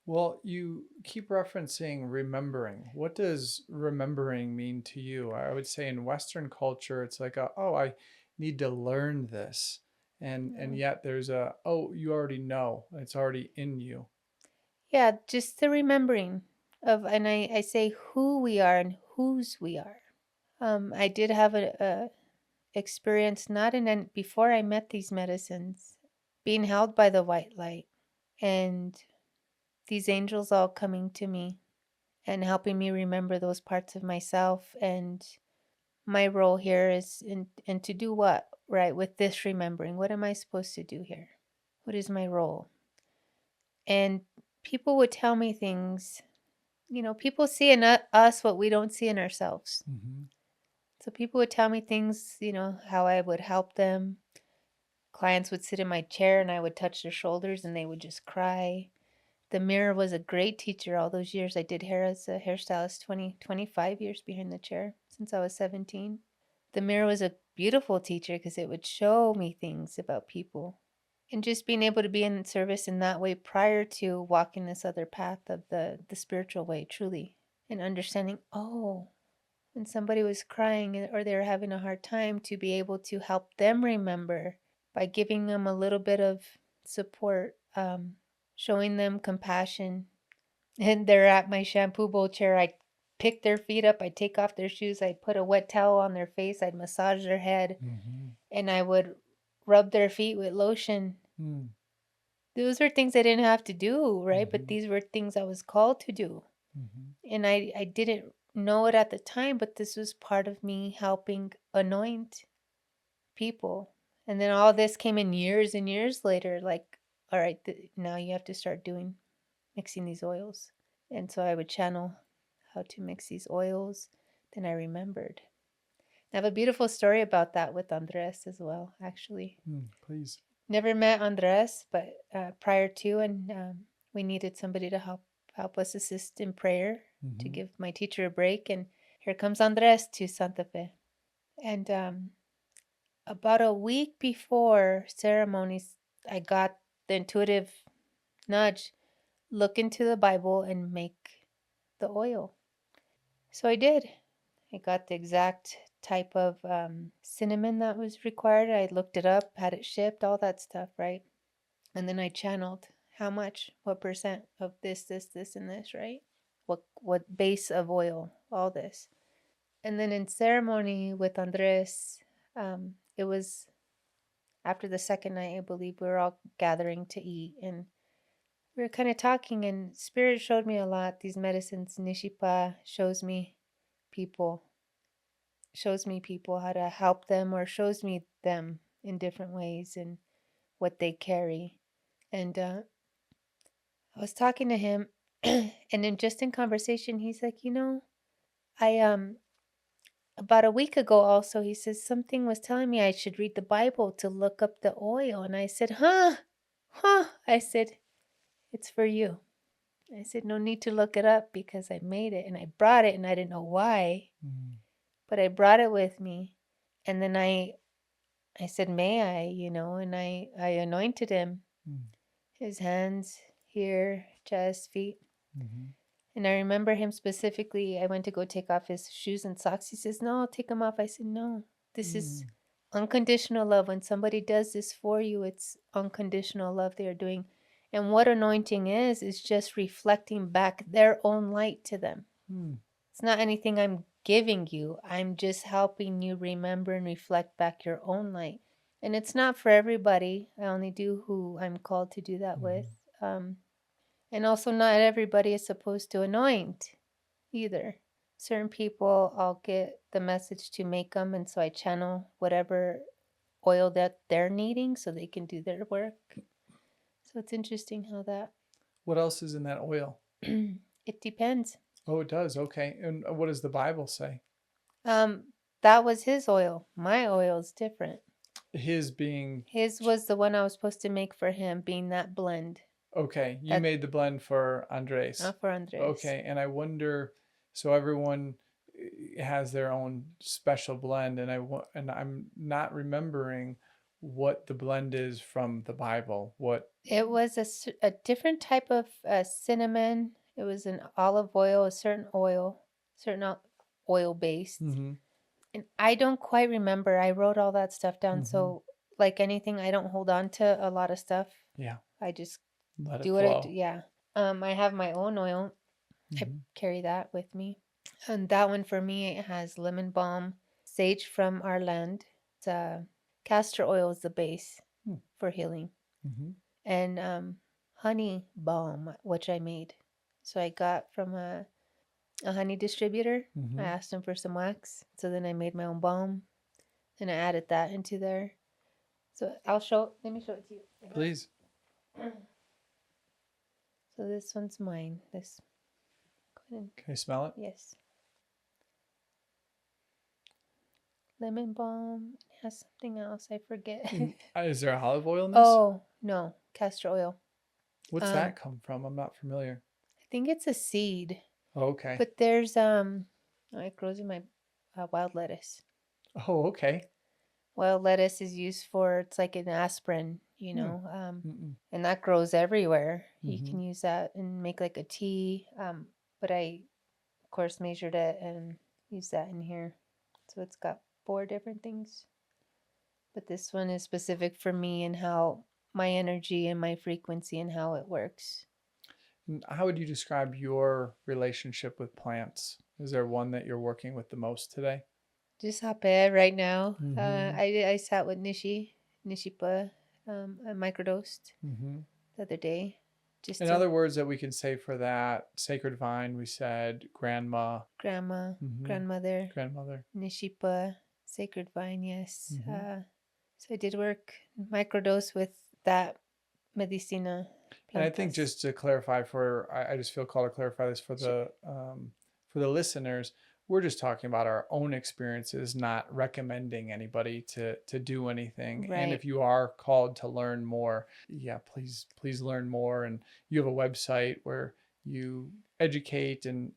Well, you keep referencing remembering. What does remembering mean to you? I would say in Western culture, it's like, oh, I need to learn this. And yet there's oh, you already know. It's already in you. Yeah, just the remembering of, and I say who we are and whose we are. I did have a experience, not before I met these medicines, being held by the white light, and these angels all coming to me and helping me remember those parts of myself. And my role here is and to do what, right? With this remembering, what am I supposed to do here? What is my role? And people would tell me things, people see in us what we don't see in ourselves. So people would tell me things, how I would help them. Clients would sit in my chair and I would touch their shoulders and they would just cry. The mirror was a great teacher all those years. I did hair as a hairstylist 25 years behind the chair since I was 17. The mirror was a beautiful teacher because it would show me things about people. And just being able to be in service in that way prior to walking this other path of the spiritual way, truly, and understanding, oh, when somebody was crying or they were having a hard time, to be able to help them remember by giving them a little bit of support, showing them compassion. And they're at my shampoo bowl chair. I pick their feet up, I take off their shoes, I put a wet towel on their face, I'd massage their head, and I would rub their feet with lotion. Those were things I didn't have to do, right? But these were things I was called to do. And I didn't know it at the time, but this was part of me helping anoint people. And then all this came in years and years later, like, all right, now you have to start mixing these oils. And so I would channel how to mix these oils. Then I remembered. I have a beautiful story about that with Andres as well, actually. Please. Never met Andres, but prior to, and we needed somebody to help us assist in prayer to give my teacher a break. And here comes Andres to Santa Fe. And about a week before ceremonies, I got the intuitive nudge, look into the Bible and make the oil. So I did. I got the exact type of cinnamon that was required. I looked it up, had it shipped, all that stuff, right? And then I channeled how much, what percent of this, and this, right? What base of oil, all this. And then in ceremony with Andres, it was after the second night, I believe we were all gathering to eat, and we were kind of talking, and Spirit showed me a lot. These medicines, Nishipa people, shows me people how to help them, or shows me them in different ways and what they carry. And I was talking to him, and then just in conversation, he's like, I about a week ago also, he says something was telling me I should read the Bible to look up the oil, and I said, huh. I said, it's for you. I said, no need to look it up because I made it and I brought it and I didn't know why, but I brought it with me. And then I said, may I, and I anointed him, his hands here, chest, feet. And I remember him specifically. I went to go take off his shoes and socks. He says, no, I'll take them off. I said, no, this is unconditional love. When somebody does this for you, it's unconditional love they are doing. And what anointing is just reflecting back their own light to them. It's not anything I'm giving you. I'm just helping you remember and reflect back your own light. And it's not for everybody. I only do who I'm called to do that with. And also, not everybody is supposed to anoint either. Certain people, I'll get the message to make them, and so I channel whatever oil that they're needing so they can do their work. So it's interesting how that. What else is in that oil? It depends. Oh, it does. Okay. And what does the Bible say? That was his oil. My oil is different. His being. His was the one I was supposed to make for him, being that blend. Okay. You made the blend for Andres. Not for Andres. Okay. And I wonder, so everyone has their own special blend, and I'm not remembering what the blend is from the Bible. What? It was a different type of cinnamon. It was an olive oil, a certain oil based. And I don't quite remember. I wrote all that stuff down. So, like anything, I don't hold on to a lot of stuff. Yeah. I just let do it flow. what I do. Yeah. I have my own oil. I carry that with me. And that one for me, it has lemon balm, sage from our land. It's castor oil is the base for healing. And honey balm, which I made. So I got from a honey distributor. I asked him for some wax. So then I made my own balm and I added that into there. So let me show it to you. Please. So this one's mine. Go ahead and, Can you smell it? yes. Lemon balm. It has something else. I forget. Is there olive oil in this? Oh, no. Castor oil. What's that come from? I'm not familiar. I think it's a seed. Oh, okay. But there's it grows in my wild lettuce. Oh, okay. Wild lettuce is used for, it's like an aspirin, and that grows everywhere. You can use that and make like a tea. But I, of course, measured it and used that in here. So it's got 4 different things. But this one is specific for me and how my energy and my frequency and how it works. How would you describe your relationship with plants? Is there one that you're working with the most today? Just happy right now. I sat with Nishipa, I microdosed the other day. In other words that we can say for that, Sacred Vine, we said grandmother, Nishipa, Sacred Vine, yes. So I did work microdose with that medicina. And I think just to clarify I just feel called to clarify this for the listeners. we're just talking about our own experiences, not recommending anybody to do anything. And if Right. you are called to learn more, yeah, please learn more. And you have a website where you educate and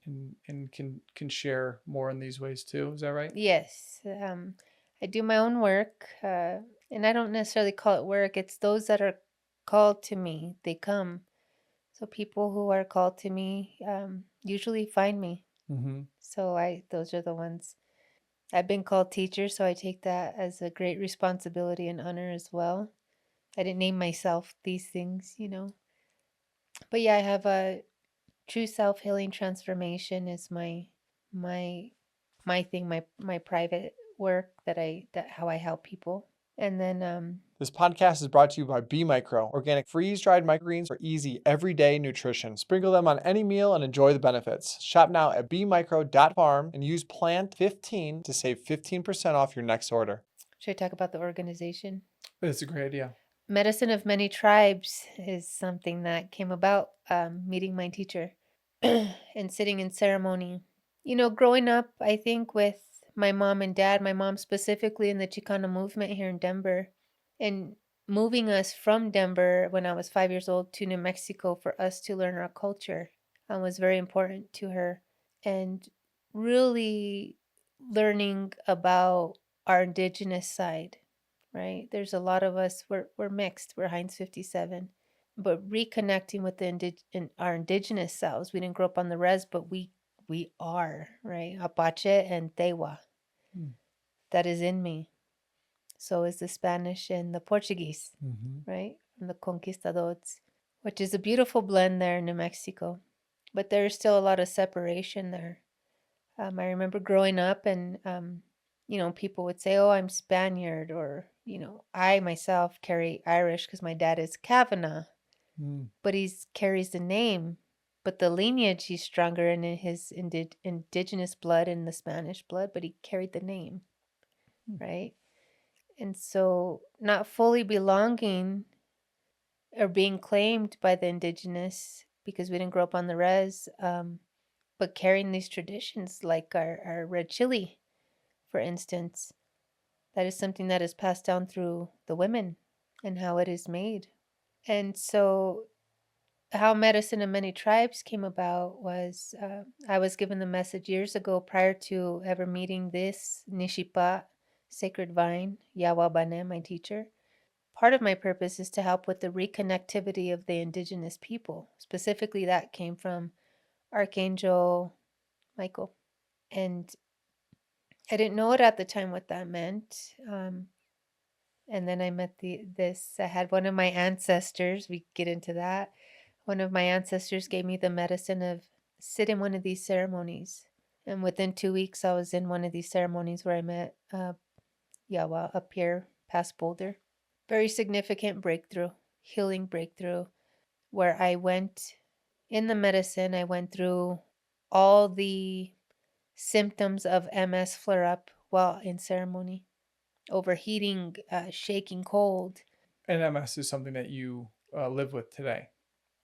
can share more in these ways too. Is that right? Yes. I do my own work, and I don't necessarily call it work. It's those that are called to me. They come. So people who are called to me usually find me. Mm-hmm. So those are the ones. I've been called teacher, so I take that as a great responsibility and honor as well. I didn't name myself these things, you know. But yeah, I have a true self-healing transformation is my my thing, my private work that how I help people. And then This podcast is brought to you by B Micro, organic freeze-dried microgreens for easy everyday nutrition. Sprinkle them on any meal and enjoy the benefits. Shop now at bmicro.farm and use PLANT15 to save 15% off your next order. should I talk about the organization? It's a great idea. Medicine of Many Tribes is something that came about meeting my teacher and sitting in ceremony. You know, growing up, I think with my mom and dad, my mom specifically in the Chicano movement here in Denver, and moving us from Denver when I was 5 years old to New Mexico for us to learn our culture was very important to her. And really learning about our indigenous side, right? There's a lot of us, we're mixed, we're Heinz 57, but reconnecting with our indigenous selves. We didn't grow up on the res, but we are, right? Apache and Tewa. Mm. That is in me. So is the Spanish and the Portuguese, Mm-hmm. right? From the conquistadors, which is a beautiful blend there in New Mexico. But there's still a lot of separation there. I remember growing up and, you know, people would say, oh, I'm Spaniard, or, you know, I myself carry Irish because my dad is Kavanagh, Mm. but carries the name. But the lineage, he's stronger in his indigenous blood and the Spanish blood, but he carried the name, Mm. right? And so not fully belonging or being claimed by the indigenous because we didn't grow up on the res, but carrying these traditions like our red chili, for instance, that is something that is passed down through the women and how it is made. And so, how Medicine of Many Tribes came about was I was given the message years ago prior to ever meeting this Nishipa sacred vine, Yawabane, my teacher. Part of my purpose is to help with the reconnectivity of the indigenous people. Specifically, that came from Archangel Michael. And I didn't know it at the time what that meant. And then I met I had one of my ancestors, we get into that. One of my ancestors gave me the medicine of sit in one of these ceremonies. And within 2 weeks, I was in one of these ceremonies where I met Yawa up here past Boulder. Very significant breakthrough, healing breakthrough, where I went in the medicine, I went through all the symptoms of MS flare up while in ceremony, overheating, shaking cold. And MS is something that you live with today.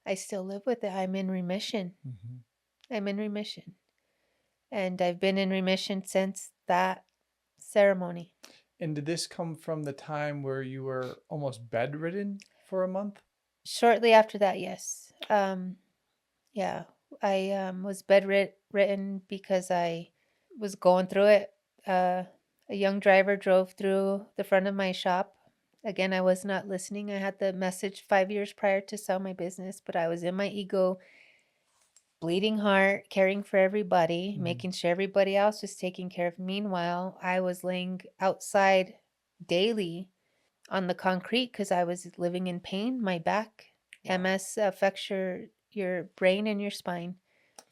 I still live with it. I'm in remission. Mm-hmm. I'm in remission. And I've been in remission since that ceremony. And did this come from the time where you were almost bedridden for a month? Shortly after that, yes. Yeah, I was bedridden because I was going through it. A young driver drove through the front of my shop. Again, I was not listening. I had the message 5 years prior to sell my business, but I was in my ego, bleeding heart, caring for everybody, Mm-hmm. making sure everybody else was taken care of. Meanwhile, I was laying outside daily on the concrete because I was living in pain. My back, Wow. MS affects your brain and your spine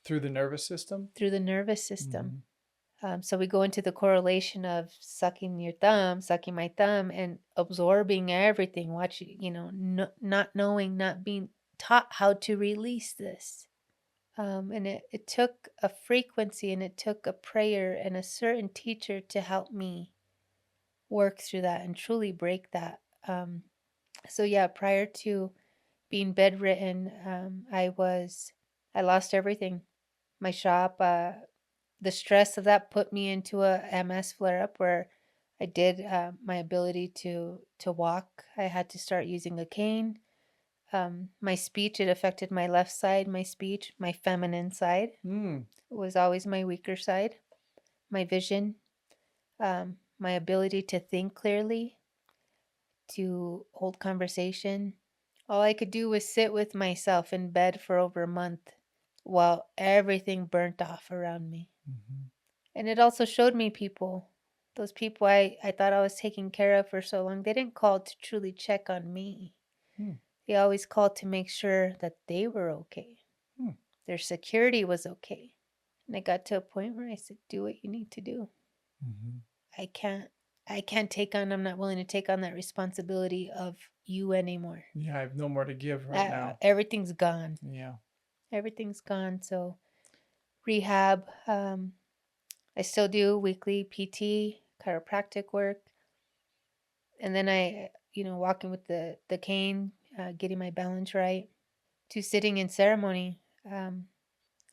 Through the nervous system? through the nervous system. Mm-hmm. So we go into the correlation of sucking my thumb, and absorbing everything. Watching, you know, not knowing, not being taught how to release this. And it took a frequency, and it took a prayer and a certain teacher to help me work through that and truly break that. So yeah, prior to being bedridden, I lost everything. My shop, the stress of that put me into a MS flare up where I did my ability to walk. I had to start using a cane. My speech, it affected my left side. My speech, my feminine side, was always my weaker side. My vision, my ability to think clearly, to hold conversation. All I could do was sit with myself in bed for over a month while everything burnt off around me. And it also showed me people. Those people I thought I was taking care of for so long, they didn't call to truly check on me. They always called to make sure that they were okay. Their security was okay. And I got to a point where I said, do what you need to do. I can't take on, I'm not willing to take on that responsibility of you anymore. Yeah, I have no more to give right now. Everything's gone. Yeah. Everything's gone. So rehab, I still do weekly PT, chiropractic work. And then I, walking with the cane, getting my balance right, to sitting in ceremony,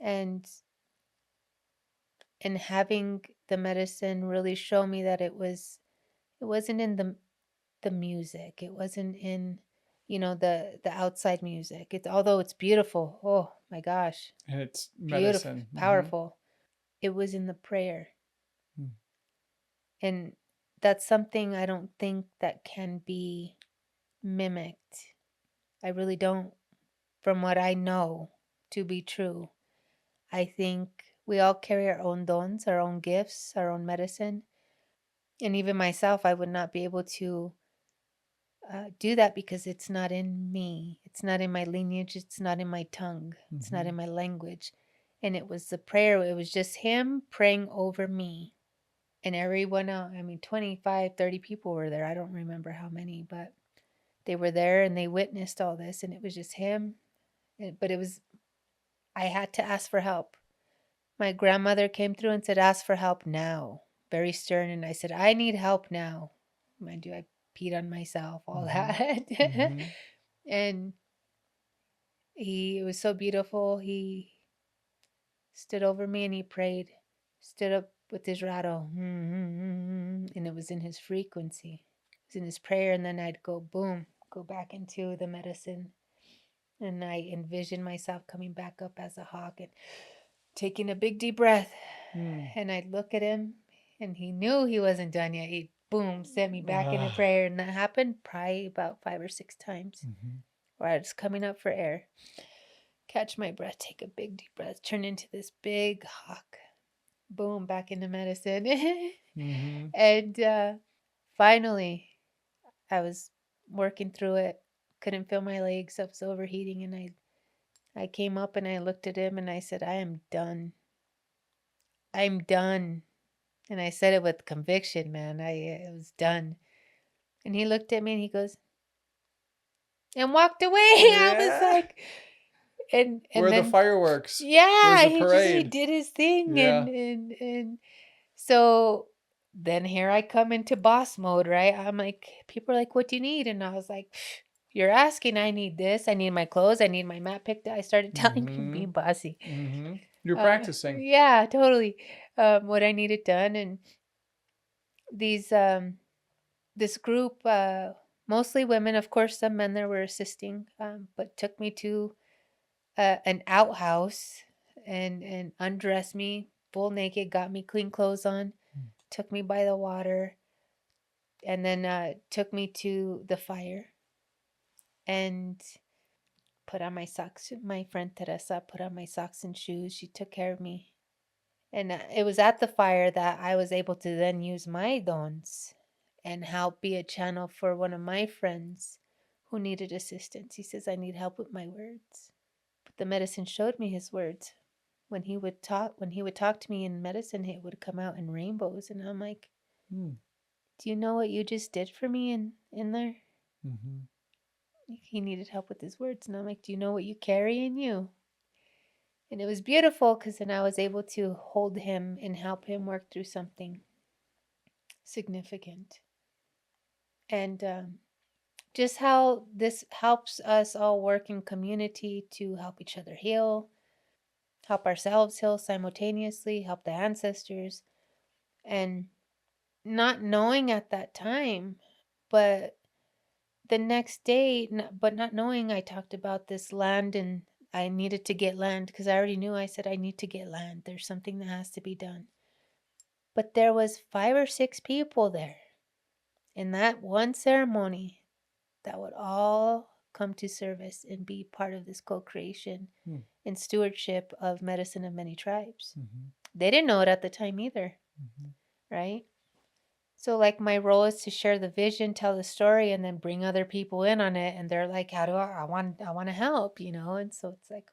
and having the medicine really show me that it wasn't in the music. It wasn't in, the outside music. It's, although it's beautiful. Oh my gosh. And it's Beautiful, medicine. powerful. It was in the prayer. Mm. And that's something I don't think that can be mimicked. I really don't, from what I know to be true. I think we all carry our own dons, our own gifts, our own medicine. And even myself, I would not be able to do that because it's not in me. It's not in my lineage. It's not in my tongue. It's not in my language. And it was the prayer. It was just him praying over me. And everyone else, 25, 30 people were there. I don't remember how many, but they were there and they witnessed all this. And it was just him. But it was, I had to ask for help. My grandmother came through and said, ask for help now. Very stern. And I said, I need help now. Mind you, I peed on myself, all that. And it was so beautiful. He stood over me and he prayed, stood up with his rattle, and it was in his frequency. It was in his prayer. And then I'd go, boom, go back into the medicine. And I envisioned myself coming back up as a hawk and taking a big deep breath. And I'd look at him and he knew he wasn't done yet. He, boom, sent me back into prayer. And that happened probably about 5 or 6 times. Where I was coming up for air, catch my breath, take a big deep breath, turn into this big hawk, boom, back into medicine. And finally, I was working through it, couldn't feel my legs, I was overheating, and I came up and I looked at him and I said, I am done. I'm done. And I said it with conviction, man. It was done. And he looked at me and he goes, and walked away. I was like, and where then the fireworks? yeah, Where's the parade? he did his thing. Yeah. And so then here I come into boss mode, right? I'm like, people are like, what do you need? And I was like, you're asking, I need this, I need my clothes, I need my mat picked up. I started telling people, being bossy. You're practicing. Yeah, totally. What I needed done. And these this group, mostly women, of course, some men there were assisting, but took me to an outhouse and undressed me full naked, got me clean clothes on, took me by the water, and then took me to the fire and put on my socks. My friend Teresa put on my socks and shoes. She took care of me. And it was at the fire that I was able to then use my dons and help be a channel for one of my friends who needed assistance. He says, I need help with my words. But the medicine showed me his words. When he would talk to me in medicine, it would come out in rainbows. And I'm like, do you know what you just did for me in there? He needed help with his words. And I'm like, do you know what you carry in you? And it was beautiful because then I was able to hold him and help him work through something significant. And just how this helps us all work in community to help each other heal. help ourselves heal simultaneously, help the ancestors, and not knowing at that time, but the next day, but not knowing, I talked about this land and I needed to get land because I already knew. I said, I need to get land. There's something that has to be done. But there was 5 or 6 people there in that one ceremony that would all come to service and be part of this co-creation and stewardship of medicine of many tribes. They didn't know it at the time either, right? So like my role is to share the vision, tell the story, and then bring other people in on it. And they're like, how do I want to help, you know? And so it's like,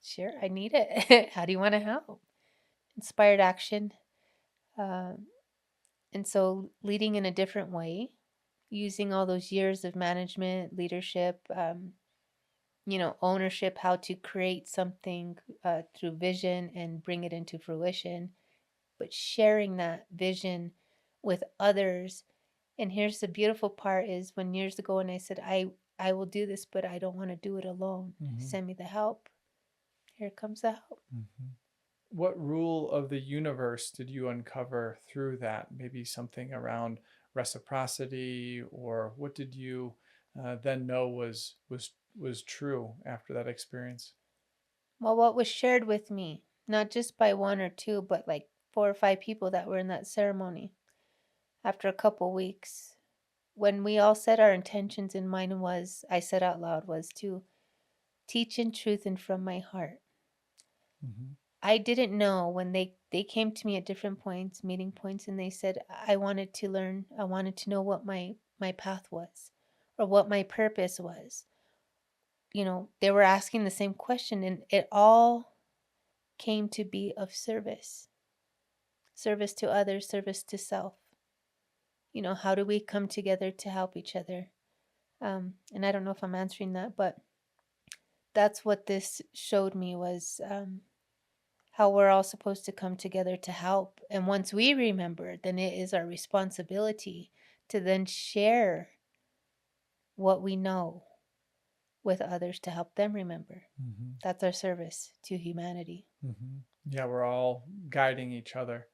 sure, I need it. How do you want to help? Inspired action. And so leading in a different way, using all those years of management, leadership, ownership, how to create something through vision and bring it into fruition, but sharing that vision with others. And here's the beautiful part is when years ago when I said, I will do this, but I don't want to do it alone. Send me the help. Here comes the help. What rule of the universe did you uncover through that? Maybe something around reciprocity, or what did you then know was true after that experience? Well, what was shared with me, not just by 1 or 2, but like 4 or 5 people that were in that ceremony after a couple weeks, when we all said our intentions, and mine was, I said out loud, was to teach in truth and from my heart. I didn't know when they came to me at different points, meeting points, and they said, I wanted to learn, I wanted to know what my path was or what my purpose was. They were asking the same question, and it all came to be of service to others, service to self. How do we come together to help each other? And I don't know if I'm answering that, but that's what this showed me was how we're all supposed to come together to help. And once we remember, then it is our responsibility to then share what we know with others to help them remember. That's our service to humanity. Yeah, we're all guiding each other.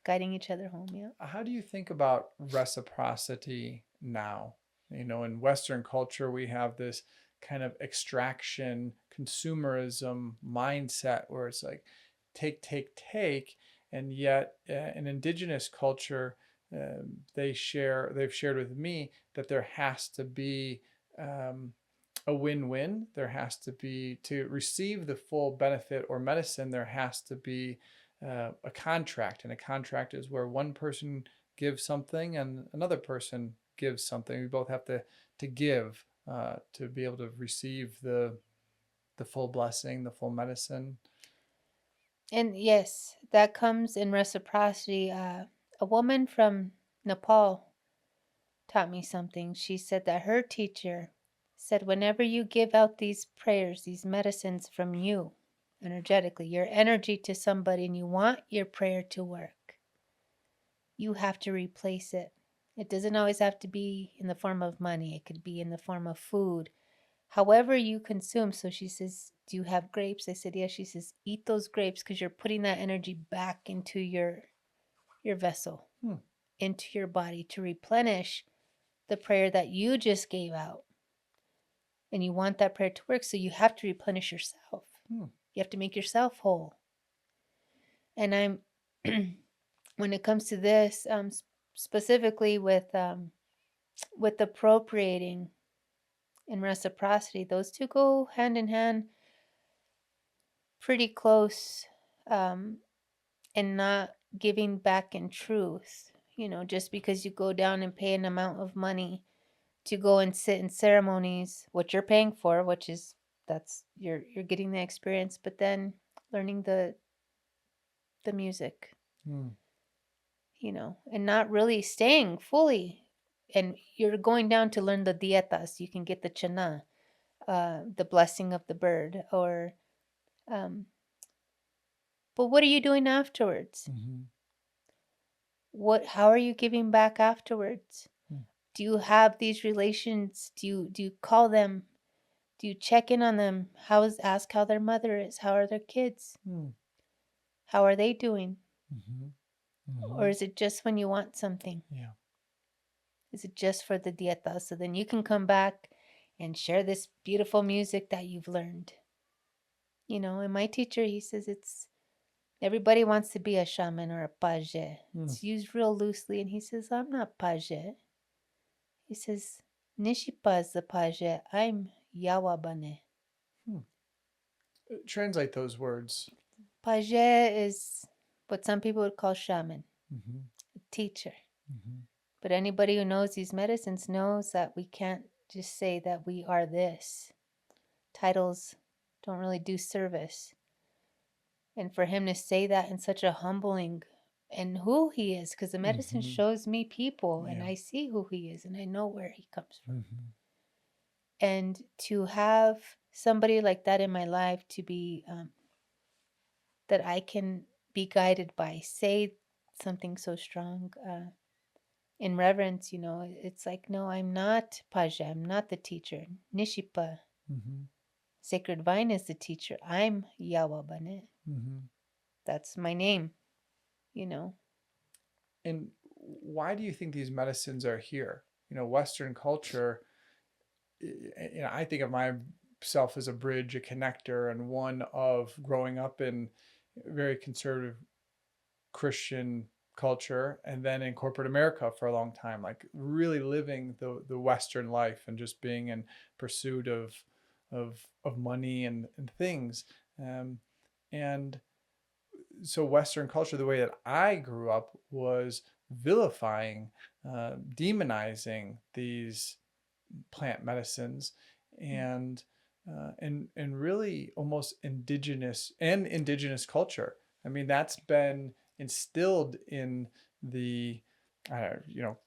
Guiding each other home, yeah. How do you think about reciprocity now? In Western culture, we have this kind of extraction, consumerism mindset where it's like take, take, take. And yet, in Indigenous culture, they've shared with me that there has to be a win-win. There has to be, to receive the full benefit or medicine, there has to be a contract, and a contract is where one person gives something and another person gives something. We both have to give to be able to receive the full blessing, the full medicine. And yes, that comes in reciprocity. A woman from Nepal taught me something. She said that her teacher said, whenever you give out these prayers, these medicines from you, energetically, your energy to somebody, and you want your prayer to work, you have to replace it. It doesn't always have to be in the form of money, it could be in the form of food. However, you consume. So she says, do you have grapes? I said, yes. She says, eat those grapes because you're putting that energy back into your vessel, into your body to replenish the prayer that you just gave out. And you want that prayer to work, so you have to replenish yourself. You have to make yourself whole. And I'm, when it comes to this, specifically with appropriating and reciprocity, those two go hand in hand, pretty close, and not giving back in truth. Just because you go down and pay an amount of money to go and sit in ceremonies, what you're paying for, which is you're getting the experience, but then learning the music, and not really staying fully. And you're going down to learn the dietas. You can get the chana, the blessing of the bird, or but what are you doing afterwards? How are you giving back afterwards? Do you have these relations? Do you call them? Do you check in on them? Ask how their mother is? How are their kids? How are they doing? Or is it just when you want something? Yeah. Is it just for the dieta? So then you can come back and share this beautiful music that you've learned. You know, and my teacher, he says everybody wants to be a shaman or a page. It's used real loosely. And he says, I'm not page. He says, Nishipa is the page. I'm Yawabane. Translate those words. Page is what some people would call shaman, a teacher. But anybody who knows these medicines knows that we can't just say that we are this. Titles don't really do service. And for him to say that in such a humbling and who he is, because the medicine shows me people and I see who he is and I know where he comes from. And to have somebody like that in my life to be, that I can be guided by, say something so strong, in reverence, you know, it's like, no, I'm not Paja, I'm not the teacher. Nishipa, Sacred Vine is the teacher. I'm Yawabane. That's my name, you know. And why do you think these medicines are here? You know, Western culture, you know, I think of myself as a bridge, a connector, and one of growing up in very conservative Christian culture and then in corporate America for a long time, like really living the Western life and just being in pursuit of money and things. And so Western culture, the way that I grew up, was vilifying, demonizing these plant medicines, and and really almost indigenous culture. I mean, that's been instilled in the you know,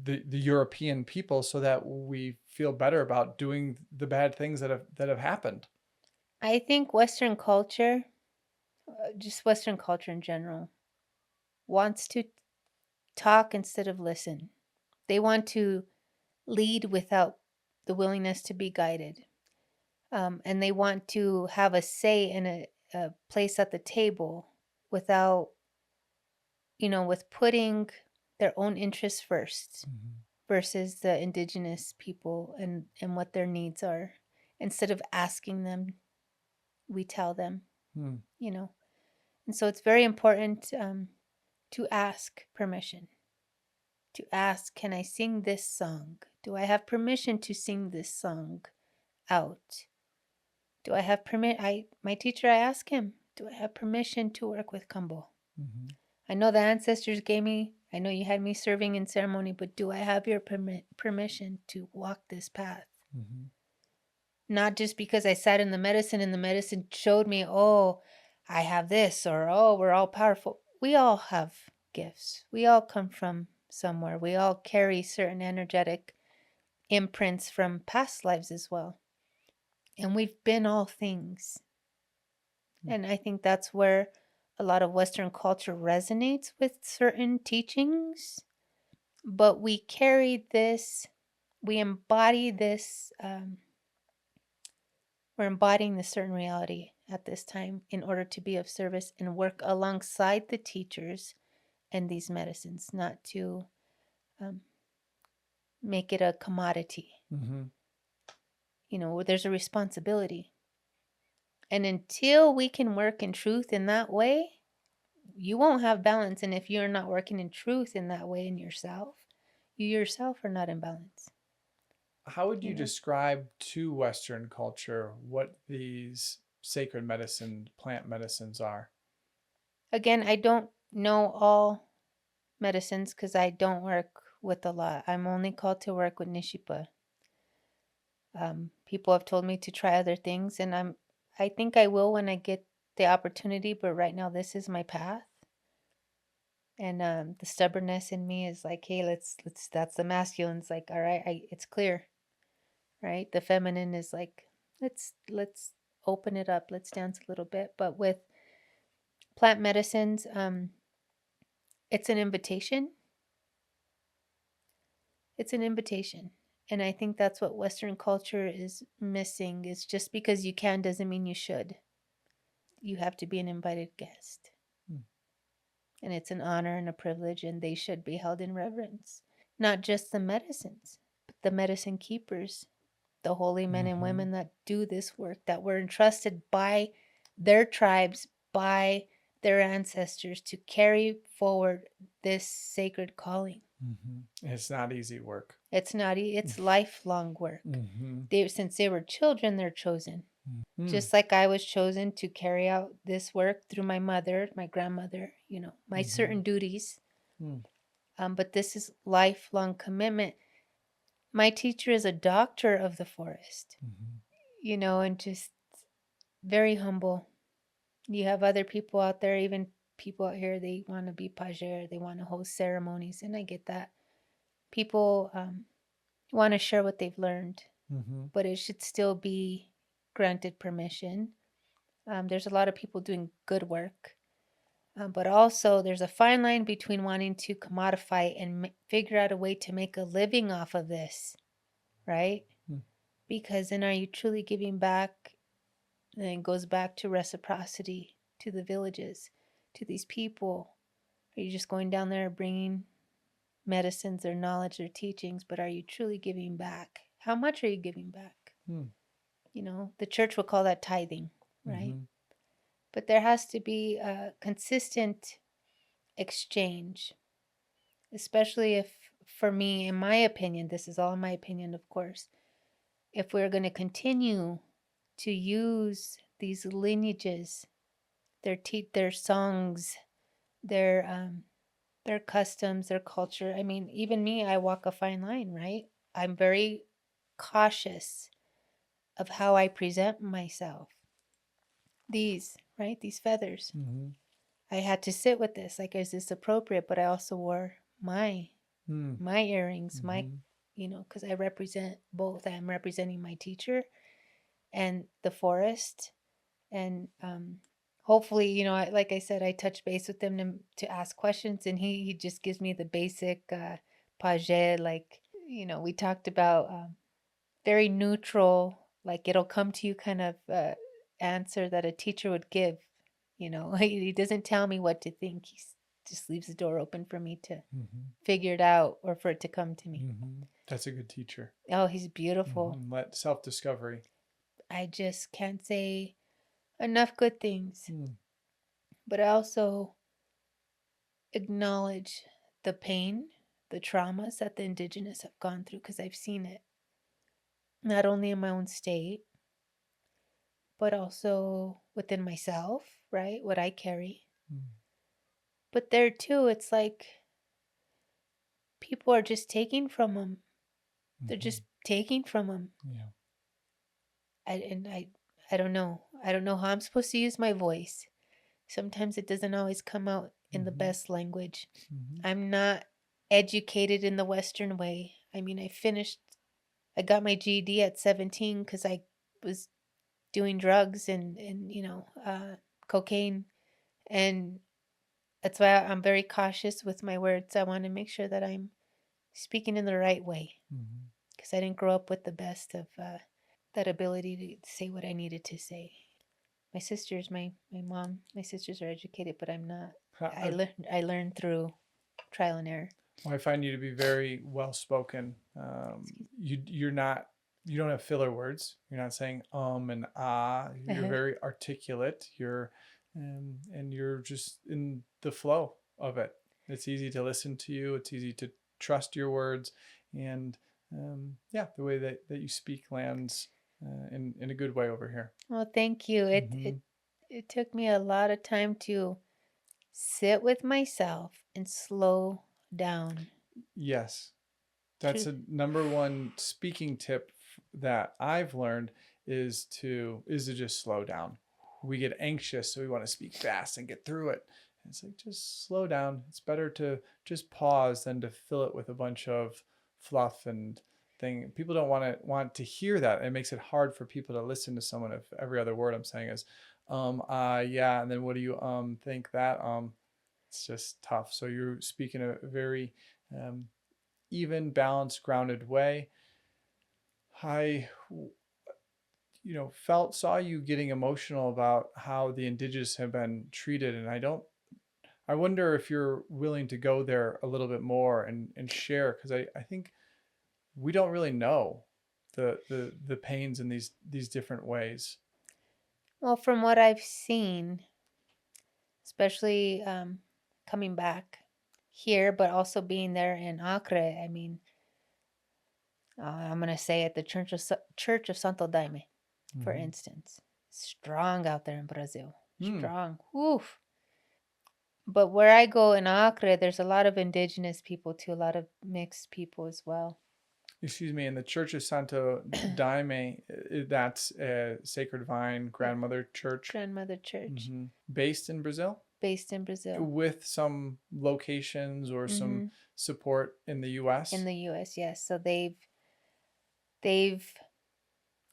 the European people, so that we feel better about doing the bad things that have happened. I think Western culture, just Western culture in general, wants to talk instead of listen. They want to lead without the willingness to be guided. And they want to have a say in a place at the table without, you know, with putting their own interests first versus the indigenous people and what their needs are. Instead of asking them, we tell them, you know. And so it's very important to ask permission. To ask, can I sing this song? Do I have permission to sing this song out? Do I have permission? My teacher, I asked him, do I have permission to work with Kambo? I know the ancestors gave me, I know you had me serving in ceremony, but do I have your permission to walk this path? Not just because I sat in the medicine and the medicine showed me, oh, I have this, or oh, we're all powerful. We all have gifts. We all come from somewhere. We all carry certain energetic imprints from past lives as well. And we've been all things. And I think that's where a lot of Western culture resonates with certain teachings. But we carry this, we embody this, we're embodying the certain reality at this time in order to be of service and work alongside the teachers and these medicines, not to make it a commodity. You know, there's a responsibility. And until we can work in truth in that way, you won't have balance. And if you're not working in truth in that way in yourself, you yourself are not in balance. How would you describe to Western culture what these sacred medicine, plant medicines are? Again, I don't know all medicines because I don't work with a lot. I'm only called to work with Nishipa. People have told me to try other things, and I think I will when I get the opportunity. But right now, this is my path, and the stubbornness in me is like, hey, let's. That's the masculine. It's like, all right, it's clear, right? The feminine is like, let's open it up. Let's dance a little bit. But with plant medicines, it's an invitation. It's an invitation. And I think that's what Western culture is missing, is just because you can doesn't mean you should. You have to be an invited guest. Mm. And it's an honor and a privilege, and they should be held in reverence. Not just the medicines, but the medicine keepers, the holy men and women that do this work, that were entrusted by their tribes, by their ancestors to carry forward this sacred calling. It's not easy work. It's not, it's lifelong work. Since they were children, they're chosen. Just like I was chosen to carry out this work through my mother, my grandmother, my certain duties. But this is lifelong commitment. My teacher is a doctor of the forest, and just very humble. You have other people out there, even people out here, they want to be pager, they want to host ceremonies, and I get that. People want to share what they've learned, but it should still be granted permission. There's a lot of people doing good work, but also there's a fine line between wanting to commodify and figure out a way to make a living off of this, right? Because then are you truly giving back? And it goes back to reciprocity, to the villages, to these people. Are you just going down there bringing medicines or knowledge or teachings, but are you truly giving back? How much are you giving back? The church will call that tithing, right? But there has to be a consistent exchange, especially if, for me, in my opinion, this is all my opinion, of course, if we're going to continue to use these lineages, their songs, their customs, their culture. I mean, even me, I walk a fine line, right? I'm very cautious of how I present myself. These, right? These feathers. I had to sit with this. Like, is this appropriate? But I also wore my earrings, because I represent both. I'm representing my teacher and the forest, and hopefully, like I said, I touch base with him to ask questions, and he just gives me the basic page, like, we talked about very neutral, like it'll come to you kind of answer that a teacher would give. He doesn't tell me what to think. He just leaves the door open for me to figure it out, or for it to come to me. That's a good teacher. Oh, he's beautiful. Let self-discovery. I just can't say enough good things. But I also acknowledge the pain, the traumas that the Indigenous have gone through, because I've seen it. Not only in my own state, but also within myself, right? What I carry. But there too, it's like people are just taking from them. They're just taking from them. Yeah. I don't know. I don't know how I'm supposed to use my voice. Sometimes it doesn't always come out in the best language. I'm not educated in the Western way. I mean, I got my GED at 17 because I was doing drugs and cocaine. And that's why I'm very cautious with my words. I want to make sure that I'm speaking in the right way, because I didn't grow up with the best of that ability to say what I needed to say. My sisters, my mom, my sisters are educated, but I'm not. I learned through trial and error. Well, I find you to be very well spoken. You don't have filler words. You're not saying and ah. You're very articulate. And you're just in the flow of it. It's easy to listen to you. It's easy to trust your words, and the way that you speak lands in a good way over here. Well, thank you. It took me a lot of time to sit with myself and slow down. Yes. That's a number one speaking tip that I've learned is to just slow down. We get anxious, so we want to speak fast and get through it. And it's like, just slow down. It's better to just pause than to fill it with a bunch of fluff and thing. People don't want to hear that. It makes it hard for people to listen to someone if every other word I'm saying is yeah, and then what do you think that it's just tough. So you're speaking a very even, balanced, grounded way. I, saw you getting emotional about how the indigenous have been treated, and I wonder if you're willing to go there a little bit more and share, because I think we don't really know the pains in these different ways. Well, from what I've seen, especially coming back here, but also being there in Acre, I mean, I'm going to say at the Church of Santo Daime, for Mm-hmm. instance. Strong out there in Brazil. Hmm. Strong. Oof. But where I go in Acre, there's a lot of indigenous people too, a lot of mixed people as well. Excuse me, in the Church of Santo Daime, that's a Sacred Vine Yeah, Grandmother Church, grandmother church based in Brazil, based in Brazil. with some locations or some Hmm. support in the In U.S. the US, yes. So they've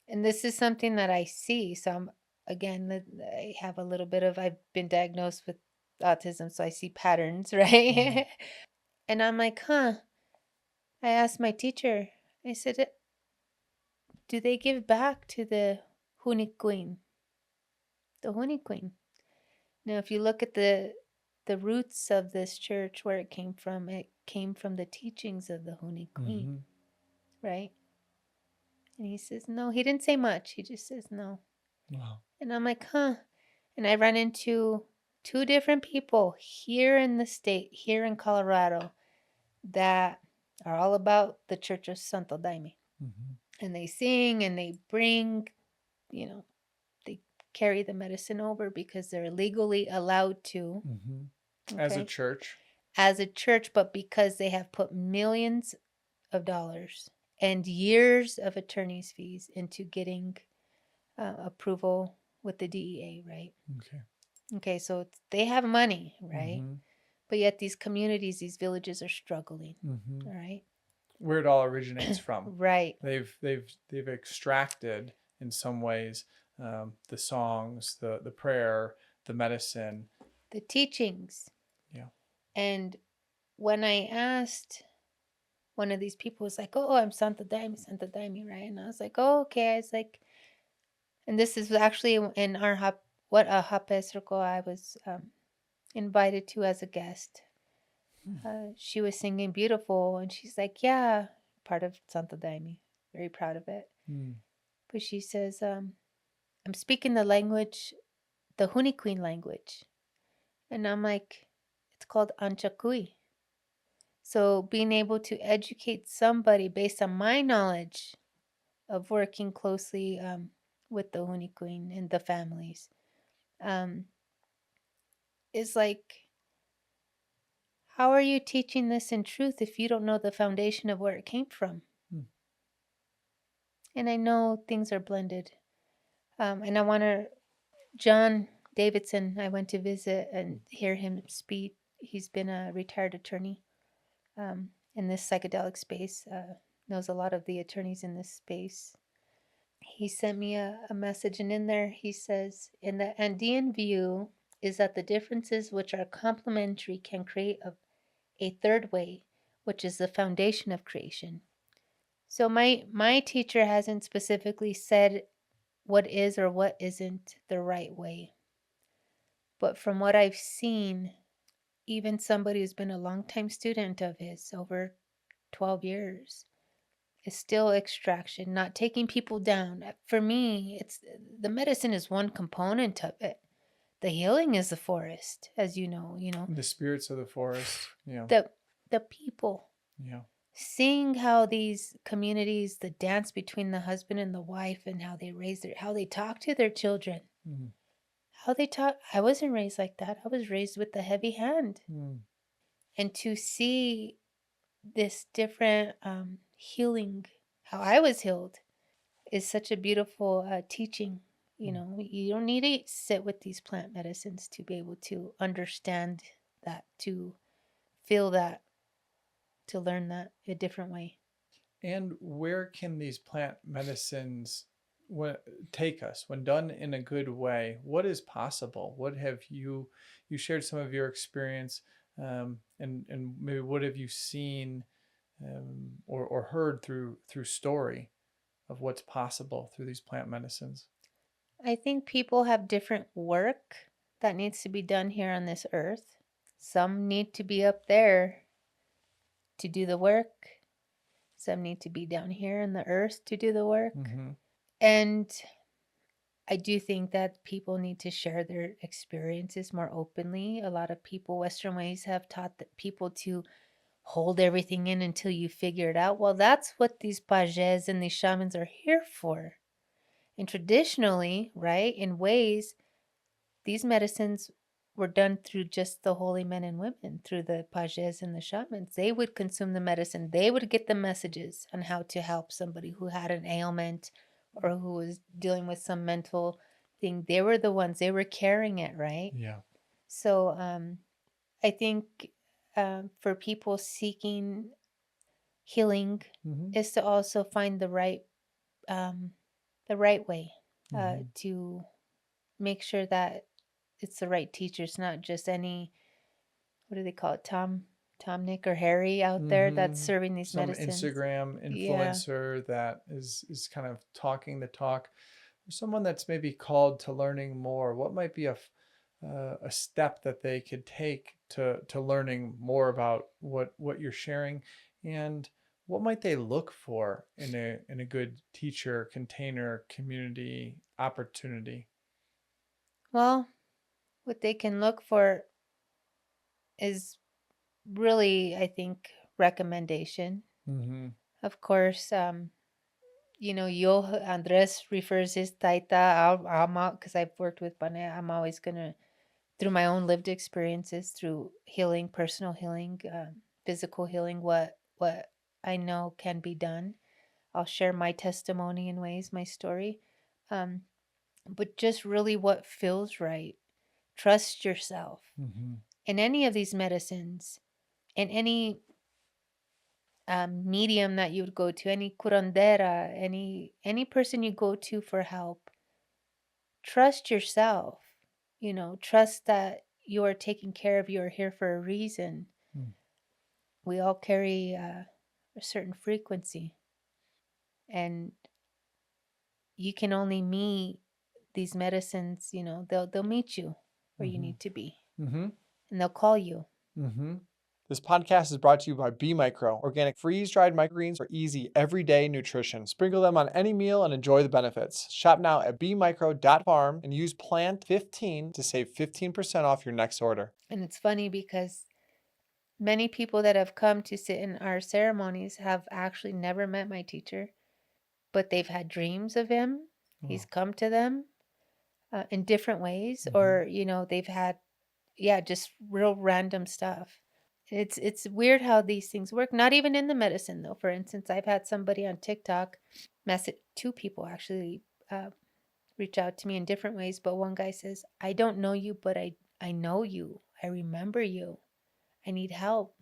and this is something that I see. So again, I have a little bit of I've been diagnosed with autism, so I see patterns, Mm-hmm. right? And I'm like, huh. I asked my teacher, I said, do they give back to the Huni Queen? The Huni Queen. Now, if you look at the roots of this church, where it came from the teachings of the Huni Queen, Mm-hmm. right? And he says, no, he didn't say much. He just says no. Wow. And I'm like, huh. And I ran into two different people here in the state, here in Colorado, that are all about the Church of Santo Daime. Mm-hmm. And they sing and they bring, you know, they carry the medicine over because they're legally allowed to, Mm-hmm. As a okay, church. as a church, but because they have put millions of dollars and years of attorney's fees into getting approval with the DEA, right? Okay. Okay, so they have money, right? Mm-hmm. But yet these communities, these villages are struggling, Mm-hmm. all right? Where it all originates from. Right. They've extracted in some ways, the songs, the prayer, the medicine. The teachings. Yeah. And when I asked one of these people, was like, oh, I'm Santa Daime, right? And I was like, oh, okay. I was like, and this is actually in our what a Hape circle I was invited to as a guest. She was singing beautiful, and she's like, yeah, part of Santa Daime, very proud of it. Mm-hmm. But she says, I'm speaking the language, the Huni Queen language. And I'm like, it's called Anchakui. So being able to educate somebody based on my knowledge of working closely with the Huni Queen and the families um, is like, how are you teaching this in truth if you don't know the foundation of where it came from? And I know things are blended. And I want to, John Davidson, I went to visit and hear him speak. He's been a retired attorney in this psychedelic space, knows a lot of the attorneys in this space. He sent me a message, and in there he says, in the Andean view, is that the differences which are complementary can create a third way, which is the foundation of creation. So my teacher hasn't specifically said what is or what isn't the right way. But from what I've seen, even somebody who's been a longtime student of his, over 12 years, is still extraction, not taking people down. For me, it's the medicine is one component of it. The healing is the forest, as The spirits of the forest. Yeah. the the people. Yeah. Seeing how these communities, the dance between the husband and the wife, and how they talk to their children, Mm. how they talk. I wasn't raised like that. I was raised with the heavy hand, Mm. and to see this different healing, how I was healed, is such a beautiful teaching. Mm. You don't need to sit with these plant medicines to be able to understand that, to feel that, to learn that a different way. And where can these plant medicines take us when done in a good way? What is possible? What have you shared some of your experience, and maybe what have you seen, or heard through story? of what's possible through these plant medicines? I think people have different work that needs to be done here on this earth. Some need to be up there to do the work. Some need to be down here in the earth to do the work. Mm-hmm. And I do think that people need to share their experiences more openly. A lot of people, Western ways, have taught that people to hold everything in until you figure it out. Well, that's what these pages and these shamans are here for. And traditionally, right, in ways, these medicines were done through just the holy men and women, through the pages and the shamans. They would consume the medicine. They would get the messages on how to help somebody who had an ailment or who was dealing with some mental thing. They were the ones, they were carrying it, right? Yeah. So I think for people seeking healing Mm-hmm. is to also find the right way Mm-hmm. to make sure that it's the right teachers, not just any, what do they call it, Tom, Nick, or Harry out there that's Mm-hmm. serving these Some medicines. Instagram Yeah. influencer that is kind of talking the talk, or someone that's maybe called to learning more. What might be a step that they could take to learning more about what you're sharing, and what might they look for in a good teacher, container, community opportunity? Well, what they can look for is really, I think, recommendation. Mm-hmm. Of course, yo Andres refers his taita. I'm out because I've worked with Bane. I'm always gonna, through my own lived experiences, through healing, personal healing, physical healing, what I know can be done. I'll share my testimony in ways, my story, um, but just really what feels right. Trust yourself. Mm-hmm. In any of these medicines, in any medium that you would go to, any curandera, any person you go to for help, trust yourself. Trust that you are taken care of. You are here for a reason. We all carry a certain frequency, and you can only meet these medicines. They'll meet you where you Mm-hmm. need to be, Mm-hmm. and they'll call you. Mm-hmm. This podcast is brought to you by B Micro, organic freeze-dried microgreens for easy everyday nutrition. Sprinkle them on any meal and enjoy the benefits. Shop now at bmicro.farm and use PLANT15 to save 15% off your next order. And it's funny because many people that have come to sit in our ceremonies have actually never met my teacher, but they've had dreams of him. He's Oh. come to them in different ways, Mm-hmm. or they've had, yeah, just real random stuff. It's weird how these things work. Not even in the medicine though. For instance, I've had somebody on TikTok message, two people actually reach out to me in different ways, but one guy says, "I don't know you, but I know you. I remember you. I need help."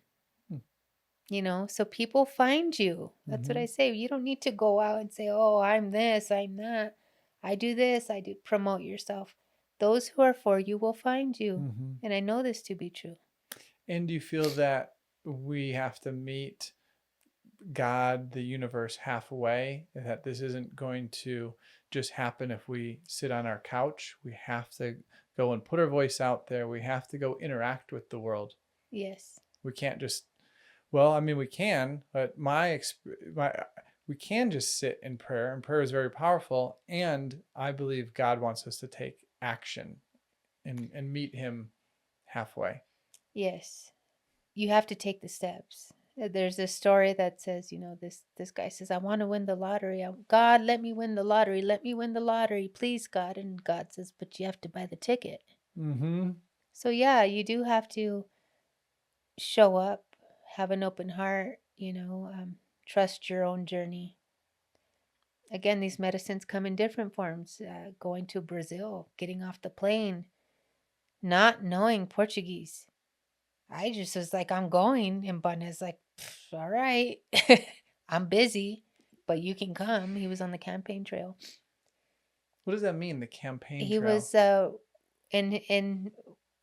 So people find you. That's what Mm-hmm. I say. You don't need to go out and say, "Oh, I'm this, I'm that. I do this, I do." Promote yourself. Those who are for you will find you. Mm-hmm. And I know this to be true. And do you feel that we have to meet God, the universe, halfway? That this isn't going to just happen if we sit on our couch. We have to go and put our voice out there. We have to go interact with the world. Yes. We can't just, well, I mean, we can, but we can just sit in prayer, and prayer is very powerful. And I believe God wants us to take action and meet Him halfway. Yes. You have to take the steps. There's a story that says, this guy says, "I want to win the lottery. God, let me win the lottery. Let me win the lottery. Please, God." And God says, "But you have to buy the ticket." Mm-hmm. So yeah, you do have to show up, have an open heart, trust your own journey. Again, these medicines come in different forms. Going to Brazil, getting off the plane, not knowing Portuguese. I just was like, "I'm going." And Bunny's like, "All right, I'm busy, but you can come." He was on the campaign trail. What does that mean, the campaign He trail? was in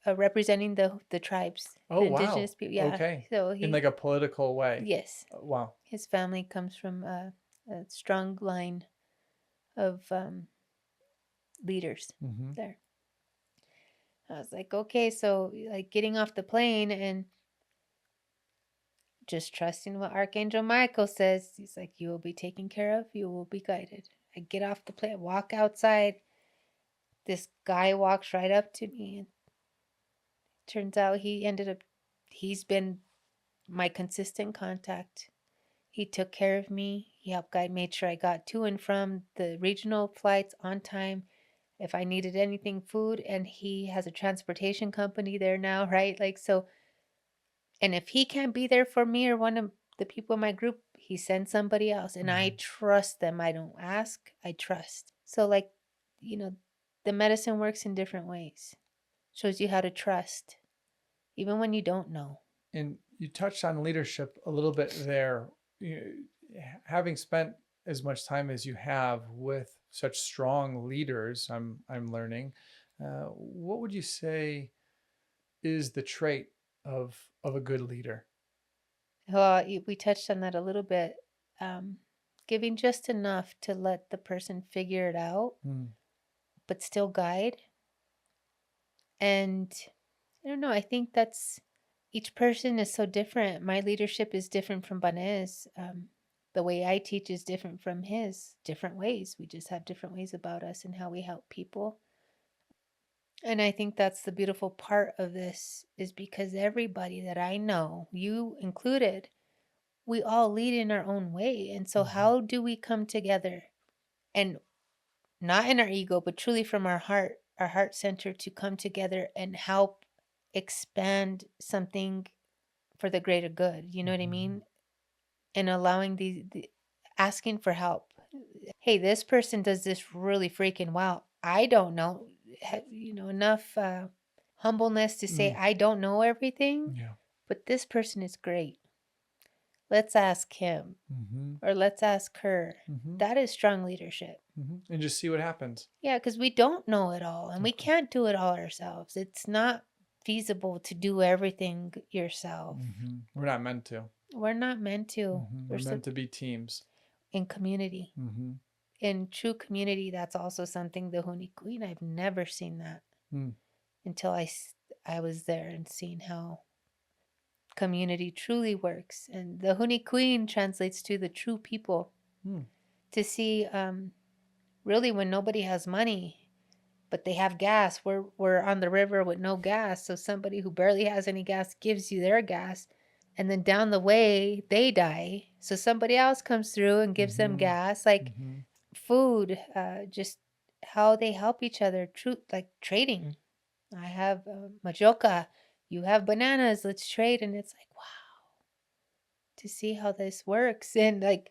representing the tribes, Oh, the wow. indigenous people. Yeah. Okay. So In like a political way. yes, Wow. his family comes from a strong line. of leaders there. I was like, okay, so like getting off the plane and just trusting what Archangel Michael says. He's like, you will be taken care of, you will be guided. I get off the plane, walk outside. This guy walks right up to me, and turns out he's been my consistent contact. He took care of me. He helped guide, made sure I got to and from the regional flights on time. If I needed anything, food, and he has a transportation company there now, right? Like, so, and if he can't be there for me or one of the people in my group, he sends somebody else, and I trust them. I don't ask, I trust. So, like, you know, the medicine works in different ways, shows you how to trust, even when you don't know. And you touched on leadership a little bit there. Having spent as much time as you have with such strong leaders, I'm learning. What would you say is the trait of a good leader? Well, we touched on that a little bit. Giving just enough to let the person figure it out, but still guide. And I don't know, I think that's, each person is so different. My leadership is different from Banez. The way I teach is different from his, different ways. We just have different ways about us and how we help people. And I think that's the beautiful part of this, is because everybody that I know, you included, we all lead in our own way. And so how do we come together, and not in our ego, but truly from our heart center, to come together and help expand something for the greater good? You know what I mean? And allowing the asking for help. Hey, this person does this really freaking well. I don't know, enough humbleness to say I don't know everything, but this person is great. Let's ask him, or let's ask her. That is strong leadership. And just see what happens. Yeah, because we don't know it all, and we can't do it all ourselves. It's not feasible to do everything yourself. We're not meant to. We're not meant to. We're meant to be teams. In community. In true community, that's also something, the Huni Queen, I've never seen that until I was there and seen how community truly works. And the Huni Queen translates to the true people. To see, really, when nobody has money, but they have gas. We're on the river with no gas. So somebody who barely has any gas gives you their gas. And then down the way, they die. So somebody else comes through and gives them gas. Like food, just how they help each other. Like trading. I have majoka. You have bananas. Let's trade. And it's like, wow. To see how this works. And like,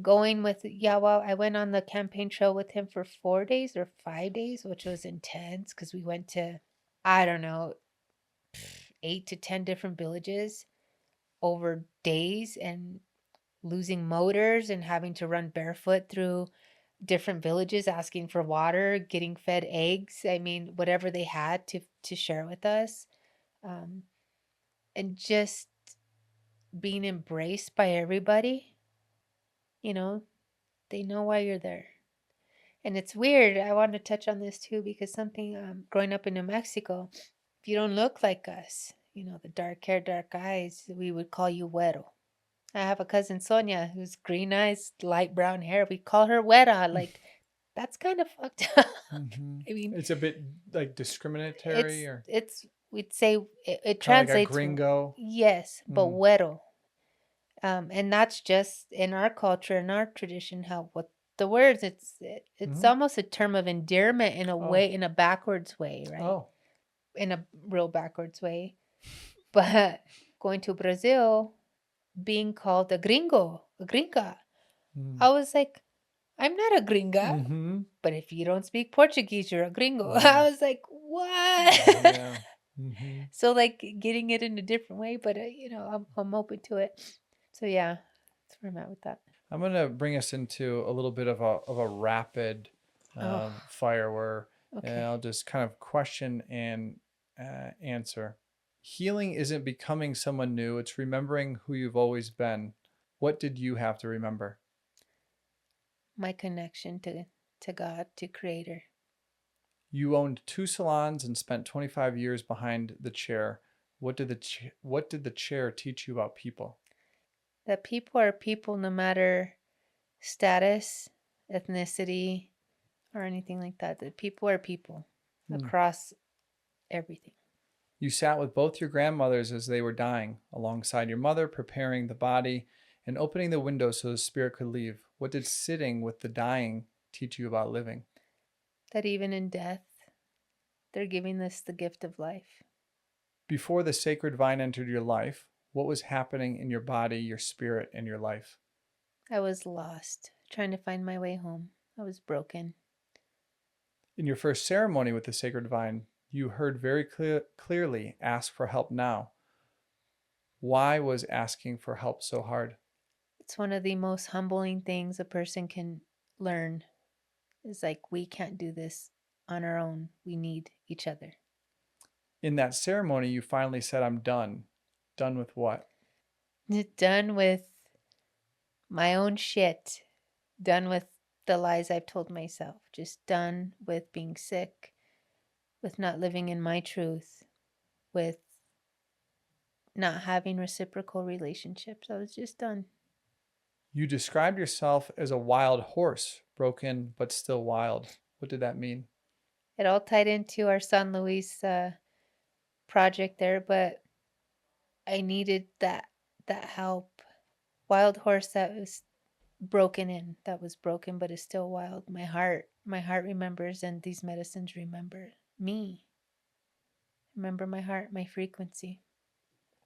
going with Yawa, I went on the campaign trail with him for 4 days or 5 days, which was intense because we went to, I don't know, 8 to 10 different villages over days, and losing motors and having to run barefoot through different villages, asking for water, getting fed eggs. I mean, whatever they had to share with us. And just being embraced by everybody. They know why you're there. And it's weird. I want to touch on this too, because something, growing up in New Mexico, if you don't look like us, the dark hair, dark eyes, we would call you güero. I have a cousin, Sonia, who's green eyes, light brown hair. We call her güera. Like, that's kind of fucked up. I mean, it's a bit like discriminatory, we'd say it translates like a translates. gringo. Yes, but güero. And that's just in our culture, in our tradition, how what the words, it's almost a term of endearment in a way, in a backwards way, right? In a real backwards way. But going to Brazil, being called a gringo, a gringa, I was like, I'm not a gringa, but if you don't speak Portuguese, you're a gringo. I was like, what? So like getting it in a different way, but I'm open to it. So yeah, that's where I'm at with that. I'm going to bring us into a little bit of a rapid fire where I'll just kind of question and answer. Healing isn't becoming someone new. It's remembering who you've always been. What did you have to remember? my connection to God, to Creator. You owned 2 salons and spent 25 years behind the chair. What did the chair teach you about people? That people are people no matter status, ethnicity, or anything like that. That people are people Hmm. across everything. You sat with both your grandmothers as they were dying, alongside your mother, preparing the body and opening the window so the spirit could leave. What did sitting with the dying teach you about living? That even in death, they're giving us the gift of life. Before the sacred vine entered your life, what was happening in your body, your spirit, and your life? I was lost, trying to find my way home. I was broken. In your first ceremony with the sacred vine, you heard very clearly, ask for help now. Why was asking for help so hard? It's one of the most humbling things a person can learn. Is like, we can't do this on our own. We need each other. In that ceremony, you finally said, I'm done. Done with what? Done with my own shit. Done with the lies I've told myself. Just done with being sick, with not living in my truth, with not having reciprocal relationships. I was just done. You described yourself as a wild horse, broken but still wild. What did that mean? It all tied into our San Luis project there, but I needed that help. Wild horse that was broken in, that was broken but is still wild. My heart remembers, and these medicines remember me. Remember my heart, my frequency.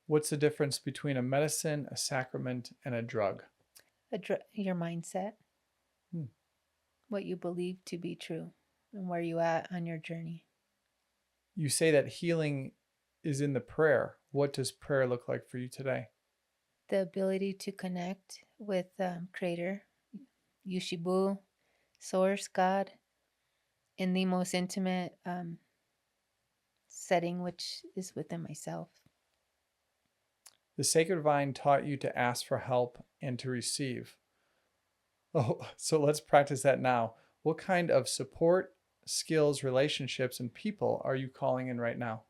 What's the difference between a medicine, a sacrament, and a drug? Your mindset, Hmm. what you believe to be true, and where you at on your journey. You say that healing is in the prayer. What does prayer look like for you today? The ability to connect with Creator, Yushibu, Source, God, in the most intimate setting, which is within myself. The sacred vine taught you to ask for help and to receive. Oh, so let's practice that now. What kind of support, skills, relationships, and people are you calling in right now?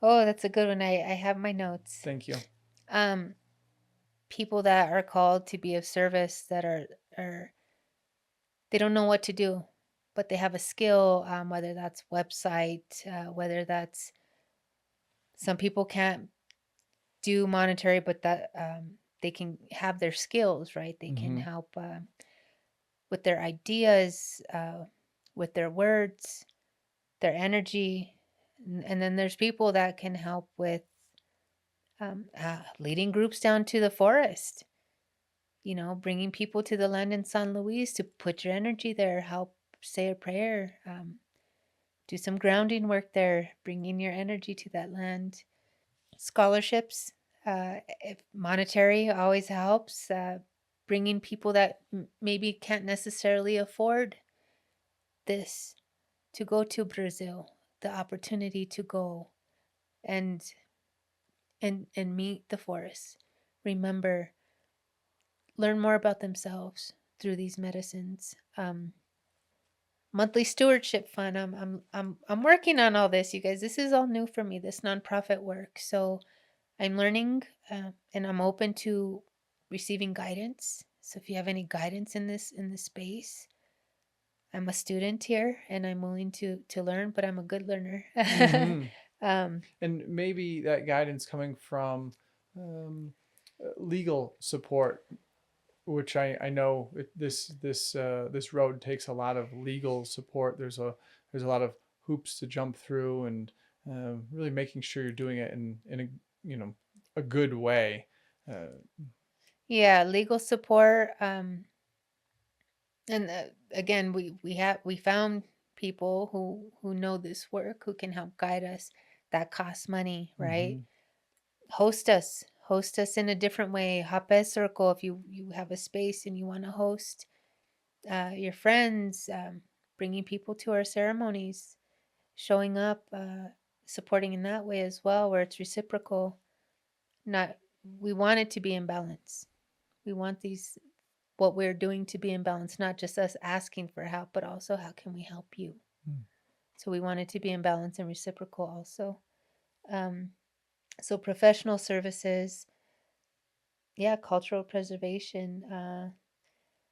Oh, that's a good one. I have my notes. Thank you. Um, People that are called to be of service, that are they don't know what to do, but they have a skill. Whether that's website, whether that's, some people can't do monetary, but that they can have their skills, right? They can Mm-hmm. help with their ideas, with their words, their energy. And then there's people that can help with leading groups down to the forest, bringing people to the land in San Luis to put your energy there, help say a prayer, do some grounding work there, bringing your energy to that land. Scholarships, if monetary always helps, bringing people that maybe can't necessarily afford this to go to Brazil, the opportunity to go and and meet the forest. Remember, learn more about themselves through these medicines. Monthly stewardship fund. I'm working on all this, you guys. This is all new for me. This nonprofit work. So I'm learning, and I'm open to receiving guidance. So if you have any guidance in this space, I'm a student here, and I'm willing to learn. But I'm a good learner. Mm-hmm. um, And maybe that guidance coming from legal support, which I know this road takes a lot of legal support. There's a lot of hoops to jump through, and really making sure you're doing it in a a good way. Uh, yeah, legal support. And again, we found people who know this work, who can help guide us. That costs money, right? mhm. Host us in a different way. Hape circle, if you have a space and you want to host your friends, bringing people to our ceremonies, showing up, supporting in that way as well, where it's reciprocal. Not We want it to be in balance. We want what we're doing to be in balance, not just us asking for help, but also how can we help you? So we wanted to be in balance and reciprocal also. So professional services, yeah, cultural preservation,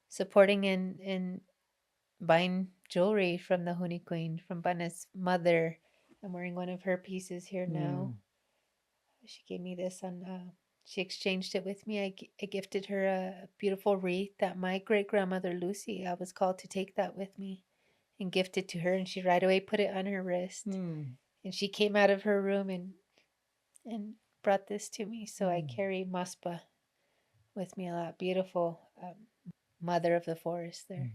supporting and buying jewelry from the Huni Queen, from Bana's mother. I'm wearing one of her pieces here now. She gave me this on, she exchanged it with me. I gifted her a beautiful wreath that my great grandmother Lucy, I was called to take that with me and gift it to her. And she right away put it on her wrist. And she came out of her room and brought this to me. So I carry Maspa with me a lot. Beautiful mother of the forest there.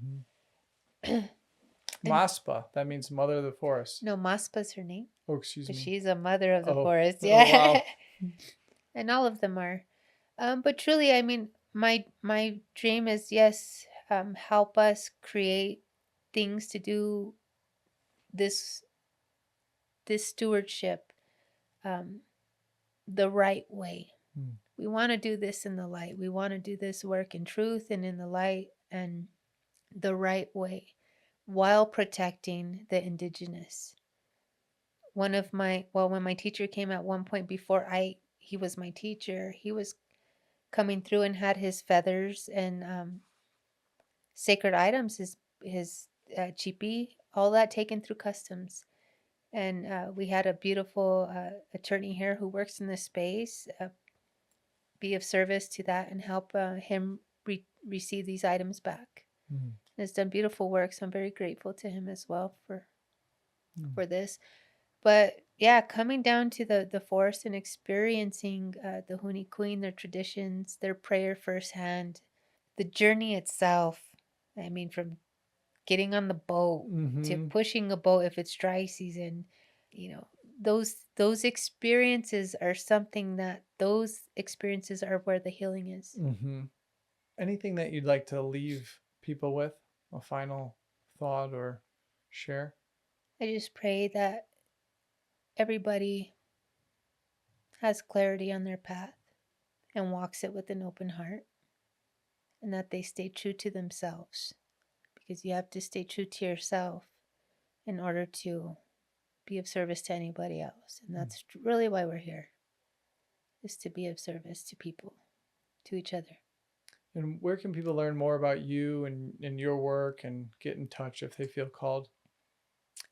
Maspa, that means mother of the forest. No, Maspa's her name. Oh, excuse But me. she's a mother of the Oh. forest. Oh, Yeah. wow. And all of them are. But truly, I mean, my dream is, yes, help us create things to do this stewardship the right way. We want to do this in the light. We want to do this work in truth and in the light and the right way, while protecting the indigenous. One of my, well, when my teacher came at one point before he was my teacher, he was coming through and had his feathers and sacred items, his chipi, all that taken through customs. And we had a beautiful attorney here who works in this space, be of service to that and help him receive these items back. And has done beautiful work, so I'm very grateful to him as well for this. But yeah, coming down to the forest and experiencing the Huni Queen, their traditions, their prayer firsthand, the journey itself. I mean, from getting on the boat to pushing a boat if it's dry season, you know, those experiences are something that those experiences are where the healing is. Anything that you'd like to leave people with? A final thought or share? I just pray that everybody has clarity on their path and walks it with an open heart, and that they stay true to themselves, because you have to stay true to yourself in order to be of service to anybody else. And that's really why we're here, is to be of service to people, to each other. And where can people learn more about you and your work and get in touch if they feel called?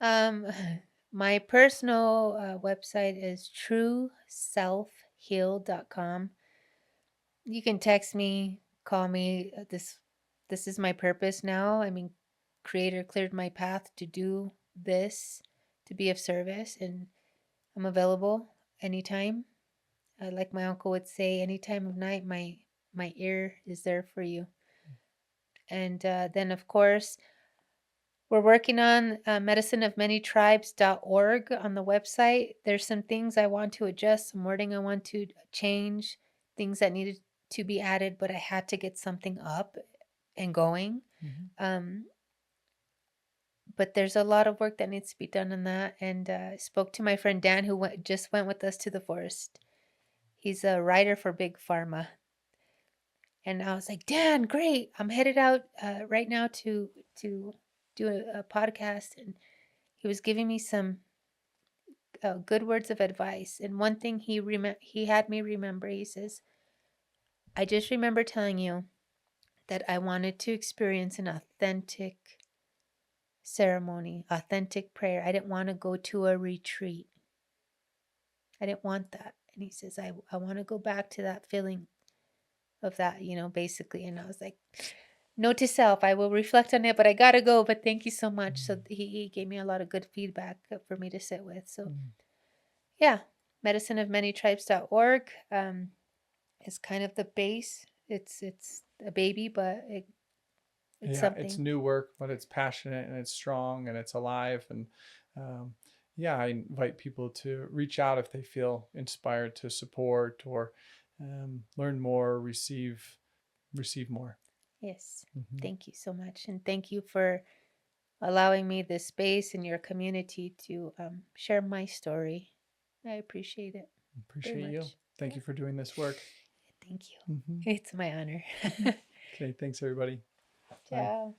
My personal website is trueselfheal.com. You can text me, call me. This is my purpose now. I mean, Creator cleared my path to do this, to be of service, and I'm available anytime. Like my uncle would say, any time of night, my ear is there for you. And then, of course, we're working on medicineofmanytribes.org on the website. There's some things I want to adjust, some wording I want to change, things that needed to be added, but I had to get something up and going. But there's a lot of work that needs to be done on that. And I spoke to my friend Dan, who just went with us to the forest. He's a writer for Big Pharma. And I was like, Dan, great. I'm headed out right now to do a podcast. And he was giving me some good words of advice. And one thing he had me remember, he says, I just remember telling you that I wanted to experience an authentic ceremony, authentic prayer. I didn't want to go to a retreat. I didn't want that. And he says, I want to go back to that feeling of that, basically. And I was like, note to self, I will reflect on it, but I got to go. But thank you so much. So he gave me a lot of good feedback for me to sit with. So yeah, medicineofmanytribes.org is kind of the base. It's a baby, but it's something. It's new work, but it's passionate and it's strong and it's alive. And I invite people to reach out if they feel inspired to support or learn more, receive more. Yes. Thank you so much. And thank you for allowing me this space in your community to share my story. I appreciate it. Appreciate you. Thank you for doing this work. Thank you. It's my honor. Okay, thanks everybody. Bye. Ciao.